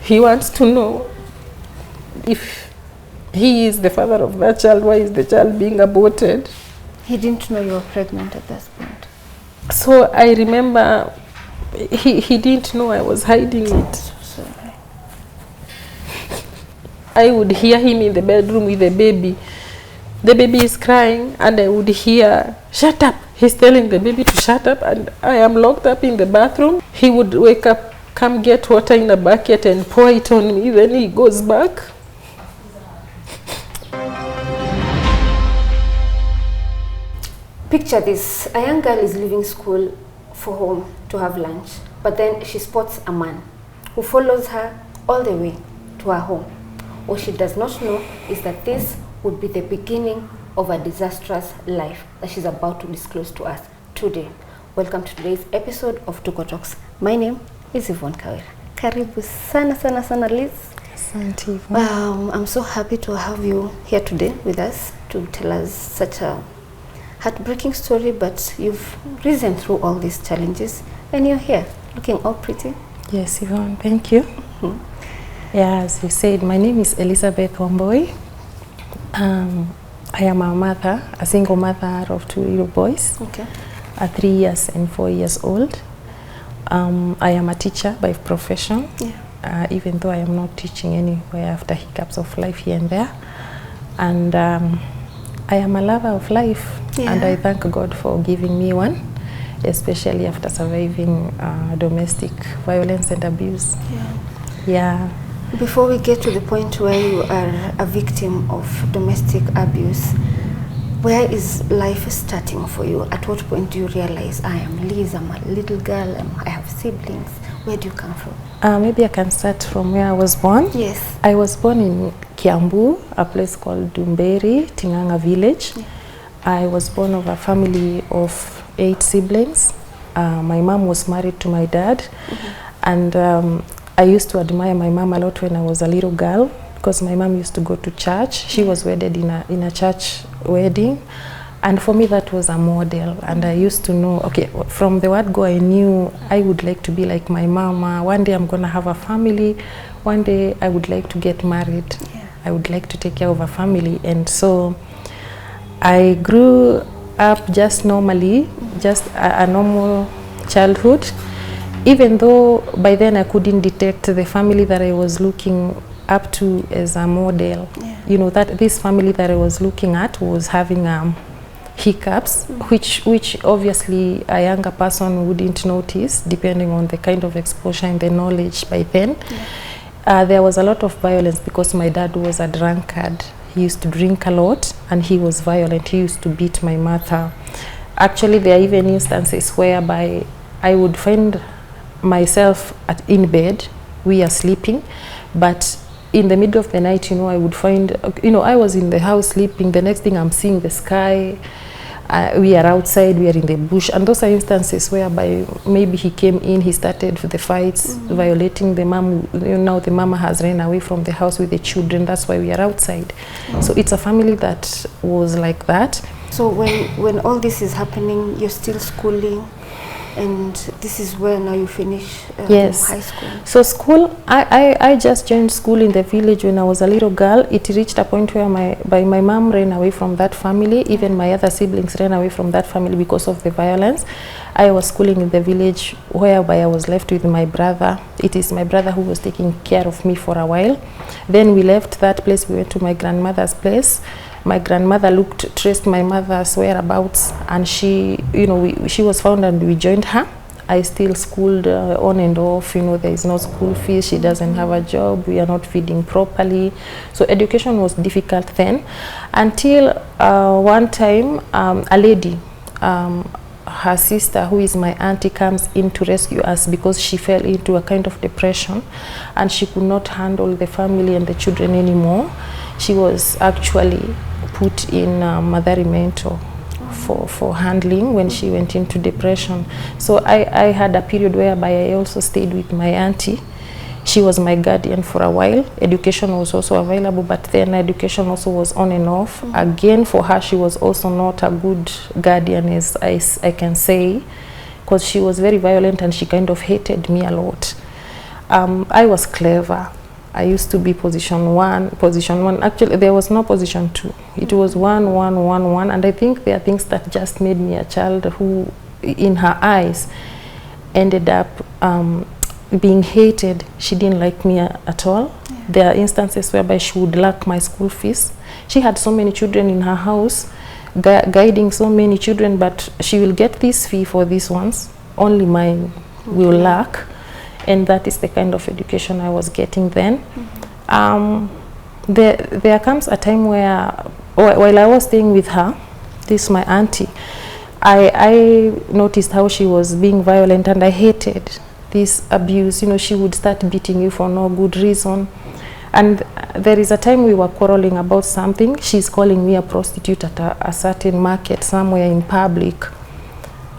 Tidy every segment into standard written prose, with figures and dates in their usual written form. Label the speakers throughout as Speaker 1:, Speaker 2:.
Speaker 1: He wants to know if he is the father of that child, why is the child being aborted?
Speaker 2: He didn't know you were pregnant at that point.
Speaker 1: So I remember he didn't know I was hiding it.
Speaker 2: Sorry.
Speaker 1: I would hear him in the bedroom with the baby. The baby is crying and I would hear, shut up. He's telling the baby to shut up and I am locked up in the bathroom. He would wake up, come get water in a bucket and pour it on me. Then he goes back.
Speaker 2: Picture this, a young girl is leaving school for home to have lunch, but then she spots a man who follows her all the way to her home. What she does not know is that this would be the beginning of a disastrous life that she's about to disclose to us today. Welcome to today's episode of Tuko Talks. My name is Yvonne Kawira. Karibu sana sana sana Liz.
Speaker 1: Asante.
Speaker 2: I'm so happy to have you here today with us to tell us such a heartbreaking story, but you've risen through all these challenges and you're here looking all pretty.
Speaker 1: Yes, Yvonne, thank you. Yeah, as you said, my name is Elizabeth Wambui. I am a mother, a single mother of 2 little boys,
Speaker 2: Okay.
Speaker 1: 3 years and 4 years old. I am a teacher by profession, even though I am not teaching anywhere after hiccups of life here and there. And I am a lover of life, and I thank God for giving me one, especially after surviving domestic violence and abuse. Yeah.
Speaker 2: Before we get to the point where you are a victim of domestic abuse, where is life starting for you? At what point do you realize, I am Liz, I'm a little girl, I have siblings? Where do you come from?
Speaker 1: Maybe I can start from where I was born.
Speaker 2: Yes.
Speaker 1: I was born in Kiambu, a place called Dumberi, Tinganga village. I was born of a family of 8 siblings. My mom was married to my dad, and I used to admire my mom a lot when I was a little girl, because my mom used to go to church. She was wedded in a church wedding, and for me that was a model. And I used to know, okay, from the word go I knew I would like to be like my mama. One day I'm gonna have a family. One day I would like to get married. I would like to take care of a family. And so I grew up just normally, just a normal childhood, even though by then I couldn't detect the family that I was looking up to as a model. You know, that this family that I was looking at was having hiccups, which obviously a younger person wouldn't notice, depending on the kind of exposure and the knowledge by then. There was a lot of violence because my dad was a drunkard. He used to drink a lot and he was violent. He used to beat my mother. Actually, there are even instances whereby I would find myself in bed, we are sleeping, but in the middle of the night, you know, I would find, you know, I was in the house sleeping, the next thing I'm seeing the sky, we are outside, we are in the bush, and those are instances whereby maybe he came in, he started the fights, violating the mom. You know, the mama has ran away from the house with the children, that's why we are outside. So it's a family that was like that.
Speaker 2: So when all this is happening, you're still schooling, and this is where now you finish high school.
Speaker 1: So school, I just joined school in the village when I was a little girl. It reached a point where my mom ran away from that family. Even my other siblings ran away from that family because of the violence. I was schooling in the village, whereby I was left with my brother. It is my brother who was taking care of me for a while. Then we left that place, we went to my grandmother's place. My grandmother traced my mother's whereabouts, and she, you know, she was found and we joined her. I still schooled on and off, you know, there is no school fees, she doesn't have a job, we are not feeding properly. So education was difficult then, until one time a lady, her sister, who is my auntie, comes in to rescue us because she fell into a kind of depression and she could not handle the family and the children anymore. She was actually put in Madari Mental for handling when she went into depression. So I had a period whereby I also stayed with my auntie. She was my guardian for a while. Education was also available, but then education also was on and off. Again, for her, she was also not a good guardian, as I can say, because she was very violent and she kind of hated me a lot. I was clever. I used to be position one. Actually, there was no position 2. It was 1, 1, 1, 1. And I think there are things that just made me a child who, in her eyes, ended up being hated. She didn't like me at all. Yeah. There are instances whereby she would lack my school fees. She had so many children in her house, guiding so many children, but she will get this fee for these ones. Only mine will lack. And that is the kind of education I was getting then. There comes a time where, while I was staying with her, this is my auntie, I noticed how she was being violent, and I hated this abuse. You know, she would start beating you for no good reason. And there is a time we were quarreling about something. She's calling me a prostitute at a certain market somewhere in public.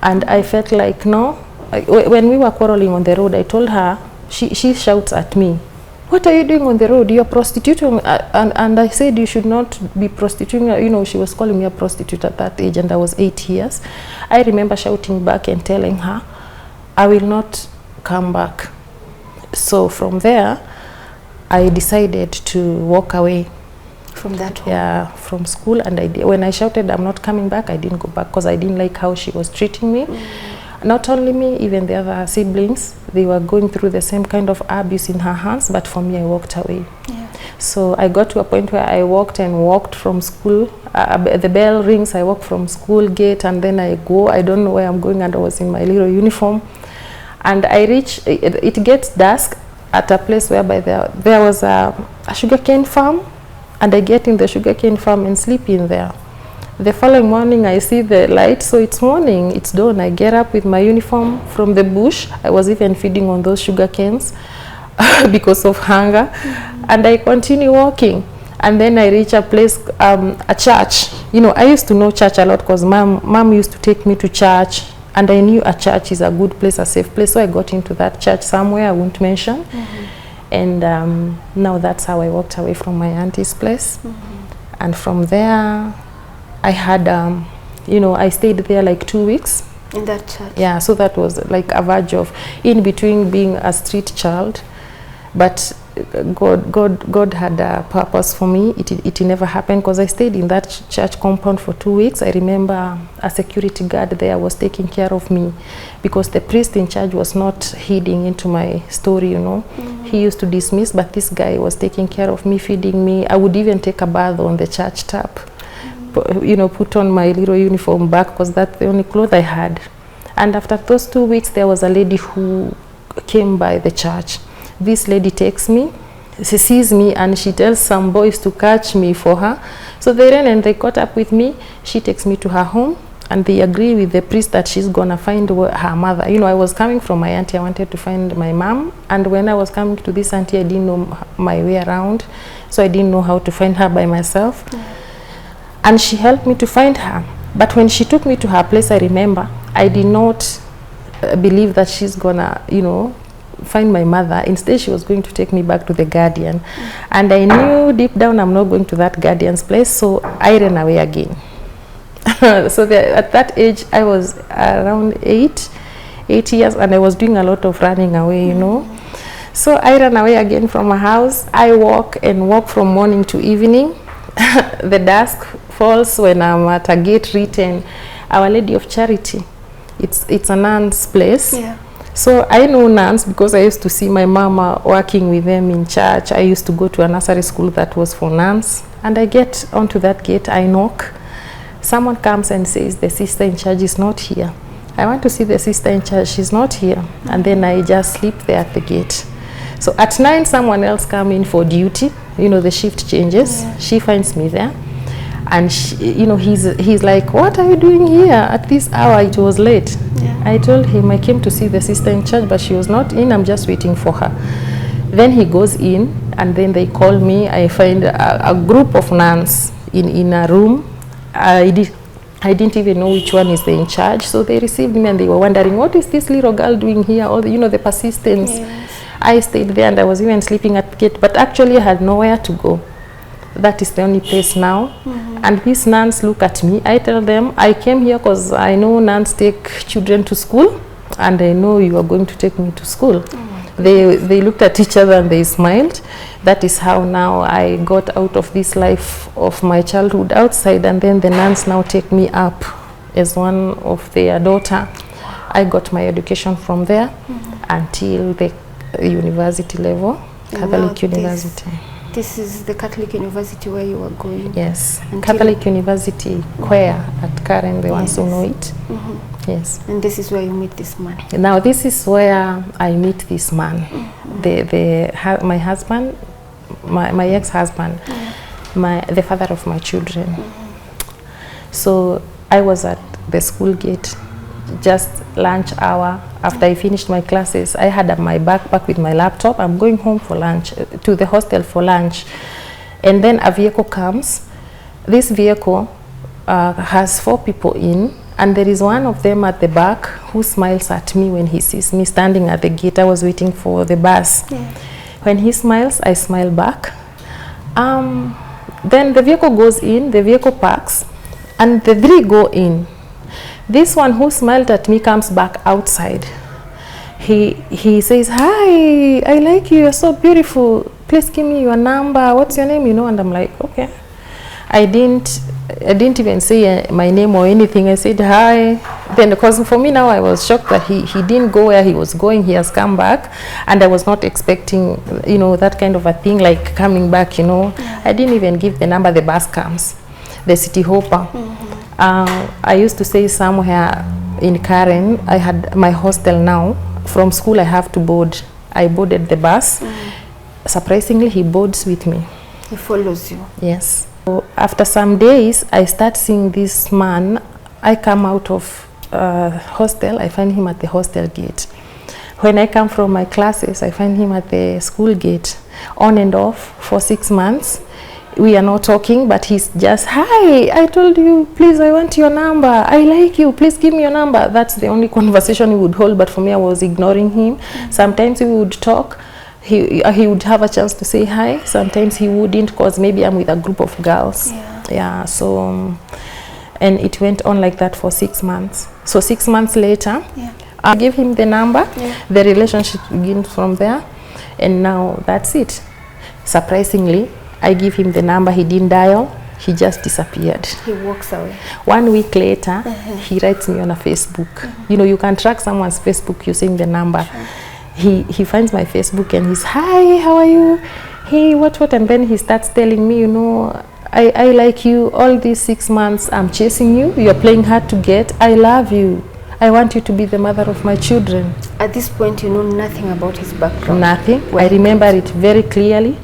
Speaker 1: And I felt like, no. When we were quarreling on the road, I told her, she shouts at me, "What are you doing on the road? You're prostituting." And I said, "You should not be prostituting." You know, she was calling me a prostitute at that age, and I was 8 years. I remember shouting back and telling her, "I will not come back." So from there, I decided to walk away.
Speaker 2: From that home?
Speaker 1: Yeah, from school. And when I shouted, "I'm not coming back," I didn't go back because I didn't like how she was treating me. Not only me, even the other siblings, they were going through the same kind of abuse in her hands, but for me, I walked away. Yeah. So I got to a point where I walked from school. The bell rings, I walk from school gate, and then I go. I don't know where I'm going, and I was in my little uniform. And I reach, it gets dusk at a place whereby there was a sugarcane farm, and I get in the sugarcane farm and sleep in there. The following morning, I see the light, so it's morning, it's dawn. I get up with my uniform from the bush. I was even feeding on those sugar canes because of hunger. And I continue walking. And then I reach a place, a church. You know, I used to know church a lot because mom used to take me to church. And I knew a church is a good place, a safe place. So I got into that church somewhere, I won't mention. And now that's how I walked away from my auntie's place. And from there, I had, you know, I stayed there like 2 weeks.
Speaker 2: In that church?
Speaker 1: Yeah, so that was like a verge of in between being a street child. But God had a purpose for me. It never happened because I stayed in that church compound for 2 weeks. I remember a security guard there was taking care of me because the priest in charge was not heeding into my story, you know. He used to dismiss, but this guy was taking care of me, feeding me. I would even take a bath on the church tap. You know, put on my little uniform back because that's the only clothes I had. And after those 2 weeks, there was a lady who came by the church. This lady takes me, she sees me, and she tells some boys to catch me for her. So they ran and they caught up with me. She takes me to her home, and they agree with the priest that she's gonna find her mother. You know, I was coming from my auntie. I wanted to find my mom, and when I was coming to this auntie, I didn't know my way around, so I didn't know how to find her by myself. And she helped me to find her. But when she took me to her place, I remember, I did not believe that she's gonna, you know, find my mother. Instead, she was going to take me back to the guardian. And I knew deep down I'm not going to that guardian's place, so I ran away again. So at that age, I was around 8 years, and I was doing a lot of running away, you know. So I ran away again from my house. I walk from morning to evening. The dusk falls when I'm at a gate written Our Lady of Charity. It's a nun's place. Yeah. So I know nuns because I used to see my mama working with them in church. I used to go to a nursery school that was for nuns. And I get onto that gate, I knock. Someone comes and says, the sister in charge is not here. I want to see the sister in charge, she's not here. And then I just sleep there at the gate. So at 9, someone else come in for duty. You know, the shift changes. Yeah. She finds me there. And, you know, he's like, what are you doing here at this hour? It was late. Yeah. I told him I came to see the sister in church, but she was not in. I'm just waiting for her. Then he goes in, and then they call me. I find a group of nuns in a room. I didn't even know which one is the in charge. So they received me, and they were wondering, what is this little girl doing here? All the, you know, the persistence. Yes. I stayed there, and I was even sleeping at the gate, but actually I had nowhere to go. That is the only place now. And these nuns look at me. I tell them, I came here because I know nuns take children to school, and I know you are going to take me to school. They looked at each other and they smiled. That is how now I got out of this life of my childhood outside, and then the nuns now take me up as one of their daughter. I got my education from there until the university level, Catholic University.
Speaker 2: This is the Catholic University where you were going?
Speaker 1: Yes, Catholic University, Choir at Karen, the ones who know it. Yes.
Speaker 2: And this is where you meet this man?
Speaker 1: Now this is where I meet this man. My husband, my ex-husband, the father of my children. So I was at the school gate, just lunch hour. After I finished my classes, I had my backpack with my laptop. I'm going home for lunch, to the hostel for lunch. And then a vehicle comes. This vehicle has 4 people in, and there is one of them at the back who smiles at me when he sees me standing at the gate. I was waiting for the bus. When he smiles, I smile back. Then the vehicle goes in, the vehicle parks, and the 3 go in. This one who smiled at me comes back outside. He says, "Hi, I like you, you're so beautiful. Please give me your number. What's your name?" You know, and I'm like, okay. I didn't even say my name or anything. I said hi. Then, because for me now, I was shocked that he didn't go where he was going. He has come back, and I was not expecting, you know, that kind of a thing, like coming back, you know. I didn't even give the number. The bus comes, the city hopper. I used to stay somewhere in Karen. I had my hostel now. From school, I have to board. I boarded the bus. Surprisingly, he boards with me.
Speaker 2: He follows you?
Speaker 1: Yes. So after some days, I start seeing this man. I come out of hostel. I find him at the hostel gate. When I come from my classes, I find him at the school gate. On and off for 6 months. We are not talking, but he's just, "Hi, I told you, please, I want your number. I like you. Please give me your number." That's the only conversation he would hold, but for me, I was ignoring him. Sometimes we would talk. He would have a chance to say hi. Sometimes he wouldn't, because maybe I'm with a group of girls. So, and it went on like that for 6 months. So 6 months later, I gave him the number. The relationship begins from there, and now that's it. Surprisingly, I give him the number. He didn't dial. He just disappeared.
Speaker 2: He walks away.
Speaker 1: 1 week later, he writes me on a Facebook. You know, you can track someone's Facebook using the number. He finds my Facebook and he's, "Hi, how are you? Hey, what? And then he starts telling me, you know, I like you. All these 6 months, I'm chasing you. You're playing hard to get. I love you. I want you to be the mother of my children."
Speaker 2: At this point, you know nothing about his background?
Speaker 1: Nothing. I remember it very clearly.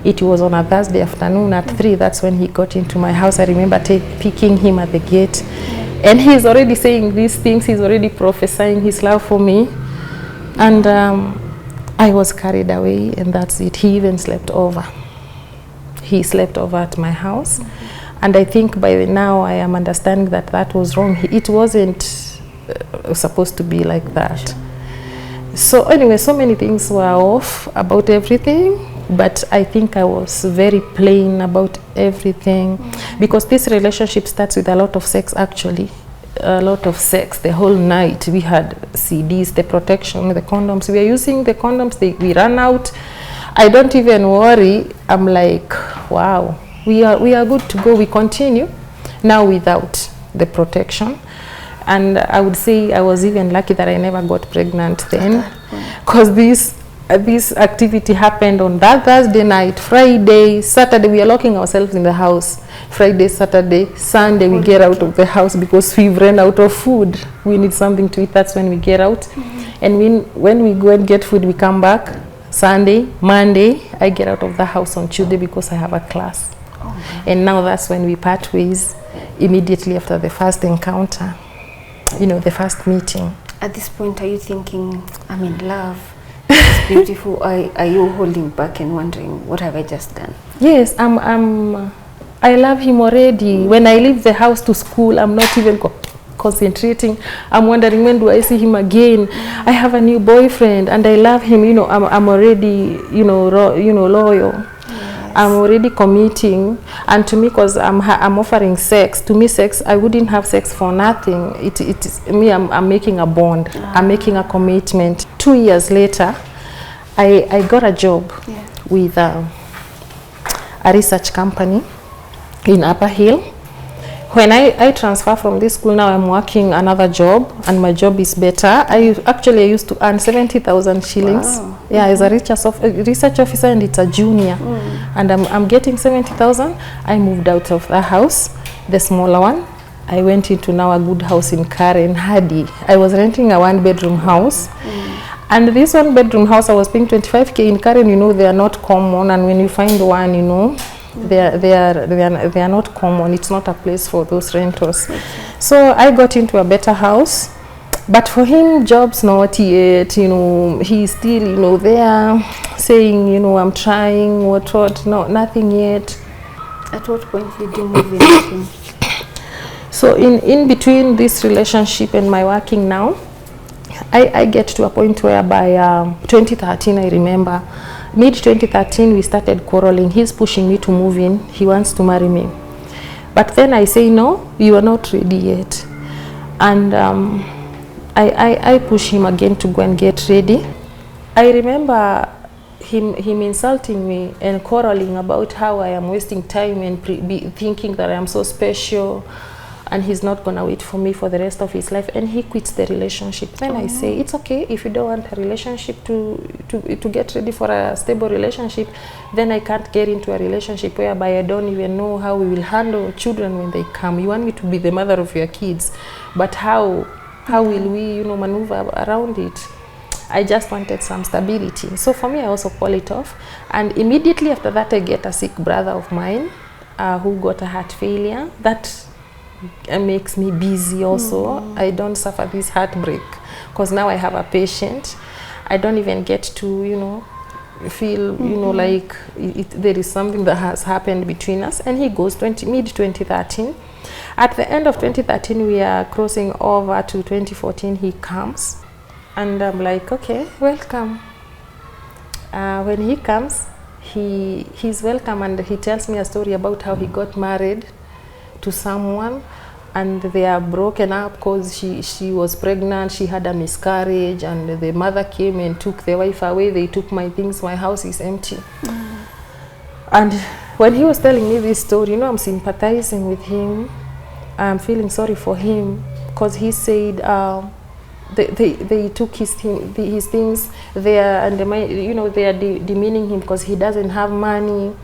Speaker 1: It was on a Thursday afternoon at 3. That's when he got into my house. I remember picking him at the gate. And he's already saying these things. He's already prophesying his love for me. And I was carried away, and that's it. He even slept over. He slept over at my house. And I think by now I am understanding that that was wrong. It wasn't supposed to be like that. So anyway, so many things were off about everything. But I think I was very plain about everything, because this relationship starts with a lot of sex, actually. A lot of sex the whole night. We had CDs, the protection, the condoms. We are using the condoms. We ran out. I don't even worry. I'm like, wow, we are good to go. We continue now without the protection. And I would say I was even lucky that I never got pregnant then, because this activity happened on that Thursday night. Friday, Saturday, we are locking ourselves in the house. Friday, Saturday, Sunday, we get out of the house because we've run out of food. We need something to eat. That's when we get out. And when we go and get food, we come back. Sunday, Monday, I get out of the house on Tuesday because I have a class. And now that's when we part ways, immediately after the first encounter, you know, the first meeting.
Speaker 2: At this point, are you thinking, I'm in love? It's beautiful. Are you holding back and wondering, what have I just done?
Speaker 1: Yes, I love him already. When I leave the house to school, I'm not even concentrating. I'm wondering, when do I see him again? I have a new boyfriend and I love him. You know, I'm already, you know, loyal. Yes. I'm already committing. And to me, because I'm offering sex, to me sex, I wouldn't have sex for nothing. It is me, I'm making a bond. I'm making a commitment. 2 years later, I got a job
Speaker 2: Yeah.
Speaker 1: with a research company in Upper Hill. When I transfer from this school, now I'm working another job, and my job is better. I used to earn 70,000 shillings.
Speaker 2: Wow.
Speaker 1: Yeah, as a research officer, and it's a junior. And I'm getting 70,000. I moved out of the house, the smaller one. I went into now a good house in Karen, Hadi. I was renting a 1-bedroom house. And this 1-bedroom house, I was paying 25k in Karen. You know, they are not common, and when you find one, you know, they are not common. It's not a place for those rentals. So I got into a better house, but for him, job's not yet. You know, he's still, you know, there saying, you know, I'm trying, what, no, nothing yet.
Speaker 2: At what point did you move in?
Speaker 1: So in between this relationship and my working now, I get to a point where by 2013, I remember, mid-2013, we started quarreling. He's pushing me to move in. He wants to marry me. But then I say, no, you are not ready yet. And I push him again to go and get ready. I remember him insulting me and quarreling about how I am wasting time and thinking that I am so special, and he's not gonna wait for me for the rest of his life, and he quits the relationship. Then I say, it's okay if you don't want a relationship to get ready for a stable relationship, then I can't get into a relationship whereby I don't even know how we will handle children when they come. You want me to be the mother of your kids, but how will we, you know, maneuver around it? I just wanted some stability. So for me, I also call it off. And immediately after that, I get a sick brother of mine who got a heart failure. That makes me busy also. I don't suffer this heartbreak because now I have a patient. I don't even get to, you know, feel, you know, like there is something that has happened between us. And he goes mid-2013. At the end of 2013, we are crossing over to 2014. He comes. And I'm like, okay, welcome. When he comes, he's welcome, and he tells me a story about how he got married to someone, and they are broken up because she was pregnant, she had a miscarriage, and the mother came and took the wife away. They took my things, my house is empty. And when he was telling me this story, you know, I'm sympathizing with him. I'm feeling sorry for him because he said, they took his things there, and you know, they are demeaning him because he doesn't have money.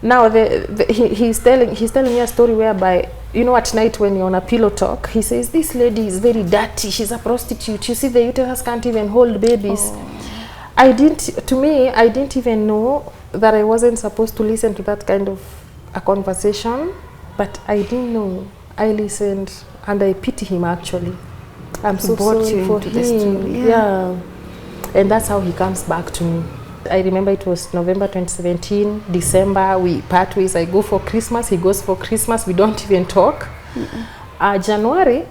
Speaker 1: Now he's telling me a story whereby, you know, at night when you're on a pillow talk, he says, this lady is very dirty, she's a prostitute, you see the uterus can't even hold babies. I didn't even know that I wasn't supposed to listen to that kind of a conversation, but I didn't know. I listened, and I pity him actually. I'm so sorry for him. Yeah. And that's how he comes back to me. I remember it was November 2017, December, we part ways. I go for Christmas, he goes for Christmas, we don't even talk. January,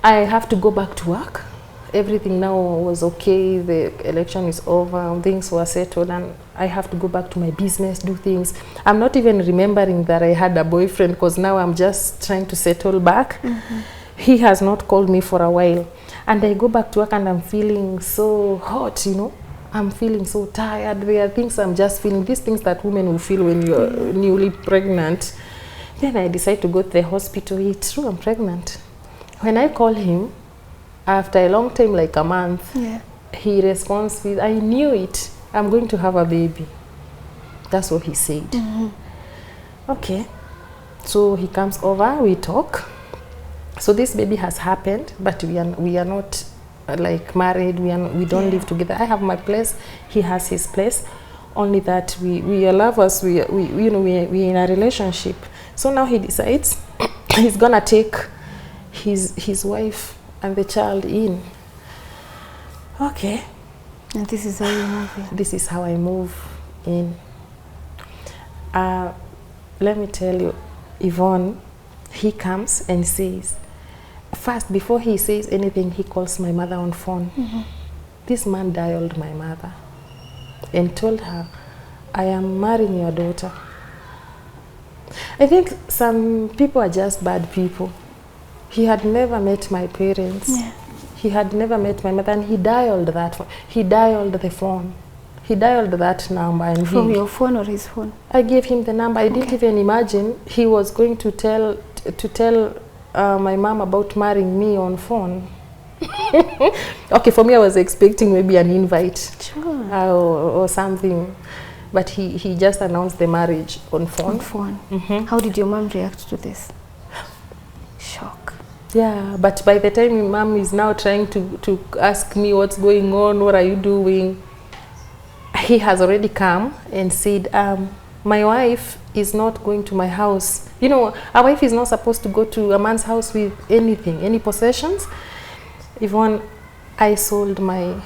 Speaker 1: I have to go back to work. Everything now was okay, the election is over, things were settled, and I have to go back to my business, do things. I'm not even remembering that I had a boyfriend because now I'm just trying to settle back. He has not called me for a while. And I go back to work and I'm feeling so hot, you know. I'm feeling so tired. There are things I'm just feeling, these things that women will feel when you're newly pregnant. Then I decide to go to the hospital. It's true, I'm pregnant. When I call him, after a long time, like a month, he responds with, I knew it, I'm going to have a baby. That's what he said. Okay. So he comes over, we talk. So this baby has happened, but we are not like married. We don't live together. I have my place, he has his place. Only that we are lovers. We in a relationship. So now he decides he's gonna take his wife and the child in. Okay.
Speaker 2: And this is how you move in.
Speaker 1: This is how I move in. Let me tell you, Yvonne, he comes and says, first, before he says anything, he calls my mother on phone. This man dialed my mother and told her, I am marrying your daughter. I think some people are just bad people. He had never met my parents. He had never met my mother, and he dialed that phone. He dialed the phone. He dialed that number and
Speaker 2: From your phone or his phone?
Speaker 1: I gave him the number. I didn't even imagine he was going to tell my mom about marrying me on phone. Okay, for me, I was expecting maybe an invite,
Speaker 2: sure,
Speaker 1: or something, but he just announced the marriage on phone.
Speaker 2: On phone. How did your mom react to this? Shock.
Speaker 1: Yeah, but by the time my mom is now trying to ask me what's going on, what are you doing, he has already come and said, my wife is not going to my house. You know, a wife is not supposed to go to a man's house with anything, any possessions. Yvonne, I sold my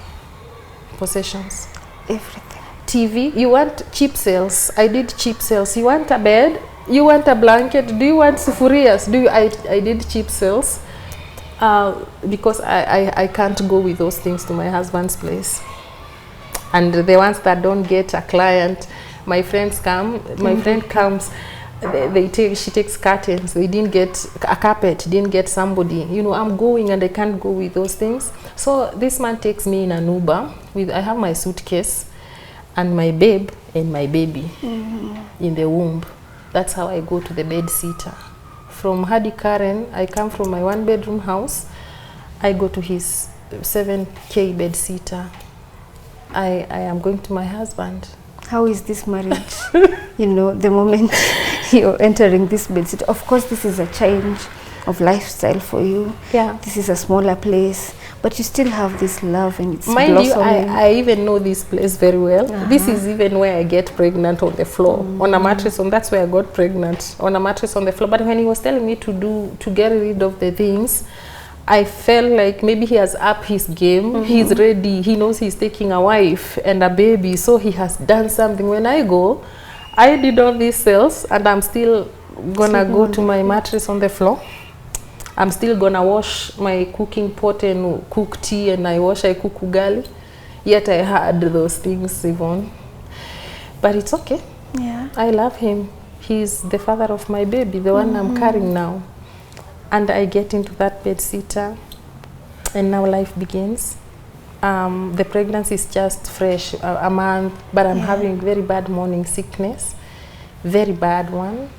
Speaker 1: possessions.
Speaker 2: Everything.
Speaker 1: TV, you want cheap sales? I did cheap sales. You want a bed? You want a blanket? Do you want sufurias? I did cheap sales because I can't go with those things to my husband's place. And the ones that don't get a client, my friends come, my friend comes, she takes curtains, they didn't get a carpet, didn't get somebody, you know, I'm going and I can't go with those things. So this man takes me in an Uber, I have my suitcase and my babe and my baby in the womb. That's how I go to the bed sitter. From Hadi Karen, I come from my 1-bedroom house, I go to his 7K bed sitter. I am going to my husband.
Speaker 2: How is this marriage? You know, the moment you're entering this bed sitter, of course this is a change of lifestyle for you.
Speaker 1: Yeah.
Speaker 2: This is a smaller place, but you still have this love and it's
Speaker 1: mind
Speaker 2: blossoming.
Speaker 1: you, I even know this place very well. This is even where I get pregnant on the floor, on a mattress. And that's where I got pregnant, on a mattress on the floor. But when he was telling me to get rid of the things, I felt like maybe he has upped his game. He's ready. He knows he's taking a wife and a baby, so he has done something. When I go, I did all these sales, and I'm still gonna go to my mattress on the floor. I'm still gonna wash my cooking pot and cook tea, and I cook ugali. Yet I had those things, Yvonne. But it's okay.
Speaker 2: Yeah.
Speaker 1: I love him. He's the father of my baby, the one I'm carrying now. And I get into that bed sitter, and now life begins. The pregnancy is just fresh, a month, but I'm having very bad morning sickness, very bad one.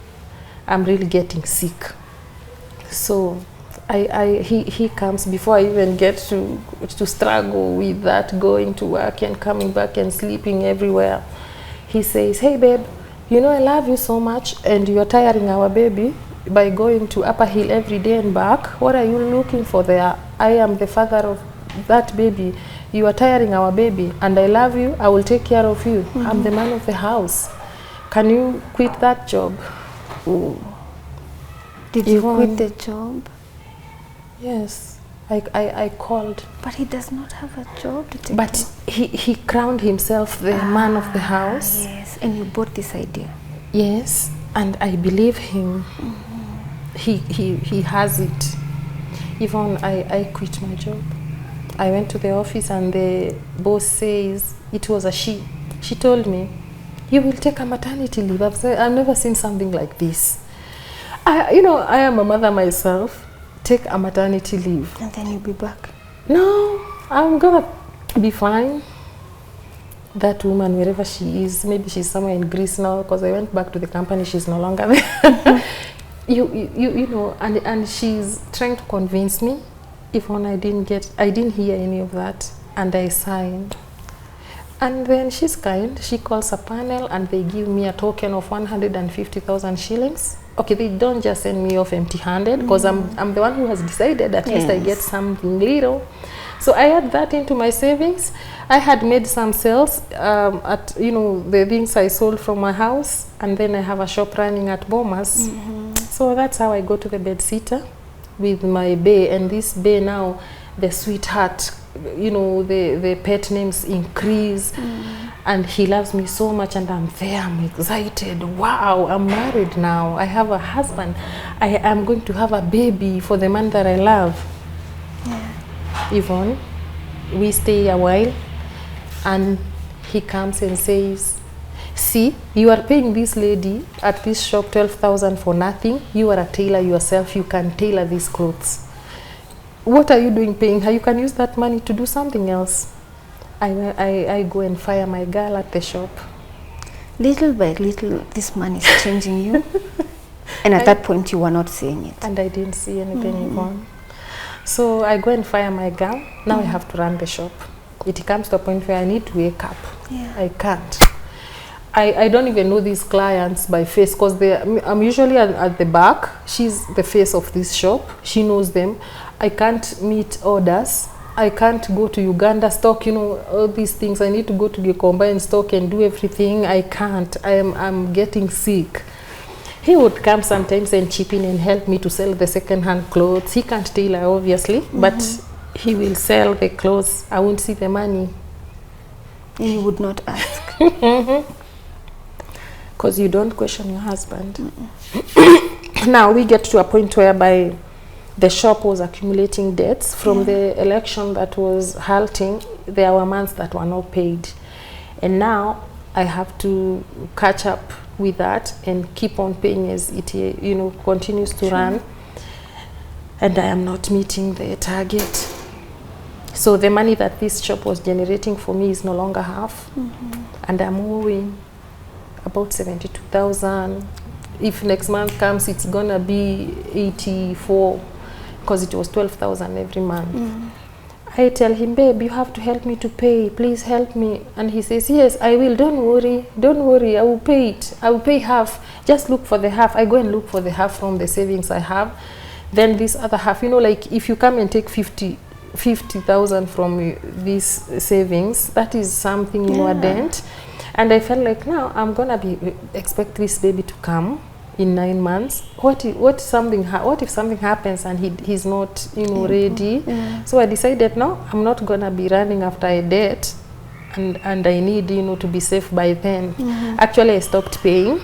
Speaker 1: I'm really getting sick. So he comes before I even get to struggle with that, going to work and coming back and sleeping everywhere. He says, hey babe, you know I love you so much and you're tiring our baby by going to Upper Hill every day and back. What are you looking for there? I am the father of that baby. You are tiring our baby and I love you. I will take care of you. I'm the man of the house. Can you quit that job?
Speaker 2: Ooh. Did you quit the job?
Speaker 1: Yes. I called.
Speaker 2: But he does not have a job to take.
Speaker 1: But he crowned himself the man of the house.
Speaker 2: Yes. And you bought this idea.
Speaker 1: Yes. And I believe him. He has it. Yvonne, I quit my job. I went to the office and the boss says, it was a she. She told me, you will take a maternity leave. I've never seen something like this. You know, I am a mother myself. Take a maternity leave.
Speaker 2: And then you'll be back.
Speaker 1: No, I'm gonna be fine. That woman, wherever she is, maybe she's somewhere in Greece now, because I went back to the company, she's no longer there. you know, and she's trying to convince me. Yvonne, I didn't hear any of that, and I signed. And then she's kind. She calls a panel, and they give me a token of 150,000 shillings. Okay, they don't just send me off empty-handed, because I'm the one who has decided at least I get something little. So I had that into my savings. I had made some sales at, you know, the things I sold from my house, and then I have a shop running at Bomas. So that's how I go to the bed sitter with my bae, and this bae now, the sweetheart, you know, the pet names increase, and he loves me so much, and I'm there, I'm excited. Wow, I'm married now. I have a husband. I am going to have a baby for the man that I love. Yvonne, we stay a while, and he comes and says, see, you are paying this lady at this shop 12,000 for nothing. You are a tailor yourself. You can tailor these clothes. What are you doing paying her? You can use that money to do something else. I go and fire my girl at the shop.
Speaker 2: Little by little, this man is changing you. And at that point, you were not seeing it.
Speaker 1: And I didn't see anything, Yvonne. So I go and fire my girl. Now I have to run the shop. It comes to a point where I need to wake up.
Speaker 2: Yeah.
Speaker 1: I can't. I don't even know these clients by face, because I'm usually at the back. She's the face of this shop. She knows them. I can't meet orders. I can't go to Uganda stock, you know, all these things. I need to go to the combined stock and do everything. I can't. I'm getting sick. He would come sometimes and chip in and help me to sell the second-hand clothes. He can't tailor, obviously, but he will sell the clothes. I won't see the money.
Speaker 2: And you would not ask.
Speaker 1: Because you don't question your husband. Now we get to a point whereby the shop was accumulating debts from the election that was halting. There were months that were not paid. And now I have to catch up with that and keep on paying as it, you know, continues to run. And I am not meeting the target. So the money that this shop was generating for me is no longer half. And I'm owing about 72,000. If next month comes, it's gonna be 84, because it was 12,000 every month. I tell him, babe, you have to help me to pay. Please help me. And he says, yes, I will. Don't worry. Don't worry. I will pay it. I will pay half. Just look for the half. I go and look for the half from the savings I have. Then this other half, you know, like if you come and take 50,000 from these savings, that is something, you know, a dent. And I felt like, now I'm gonna expect this baby to come in 9 months. What if something happens and he's not, you know, ready? So I decided, no, I'm not gonna be running after a debt, and I need, you know, to be safe by then. Actually, I stopped paying,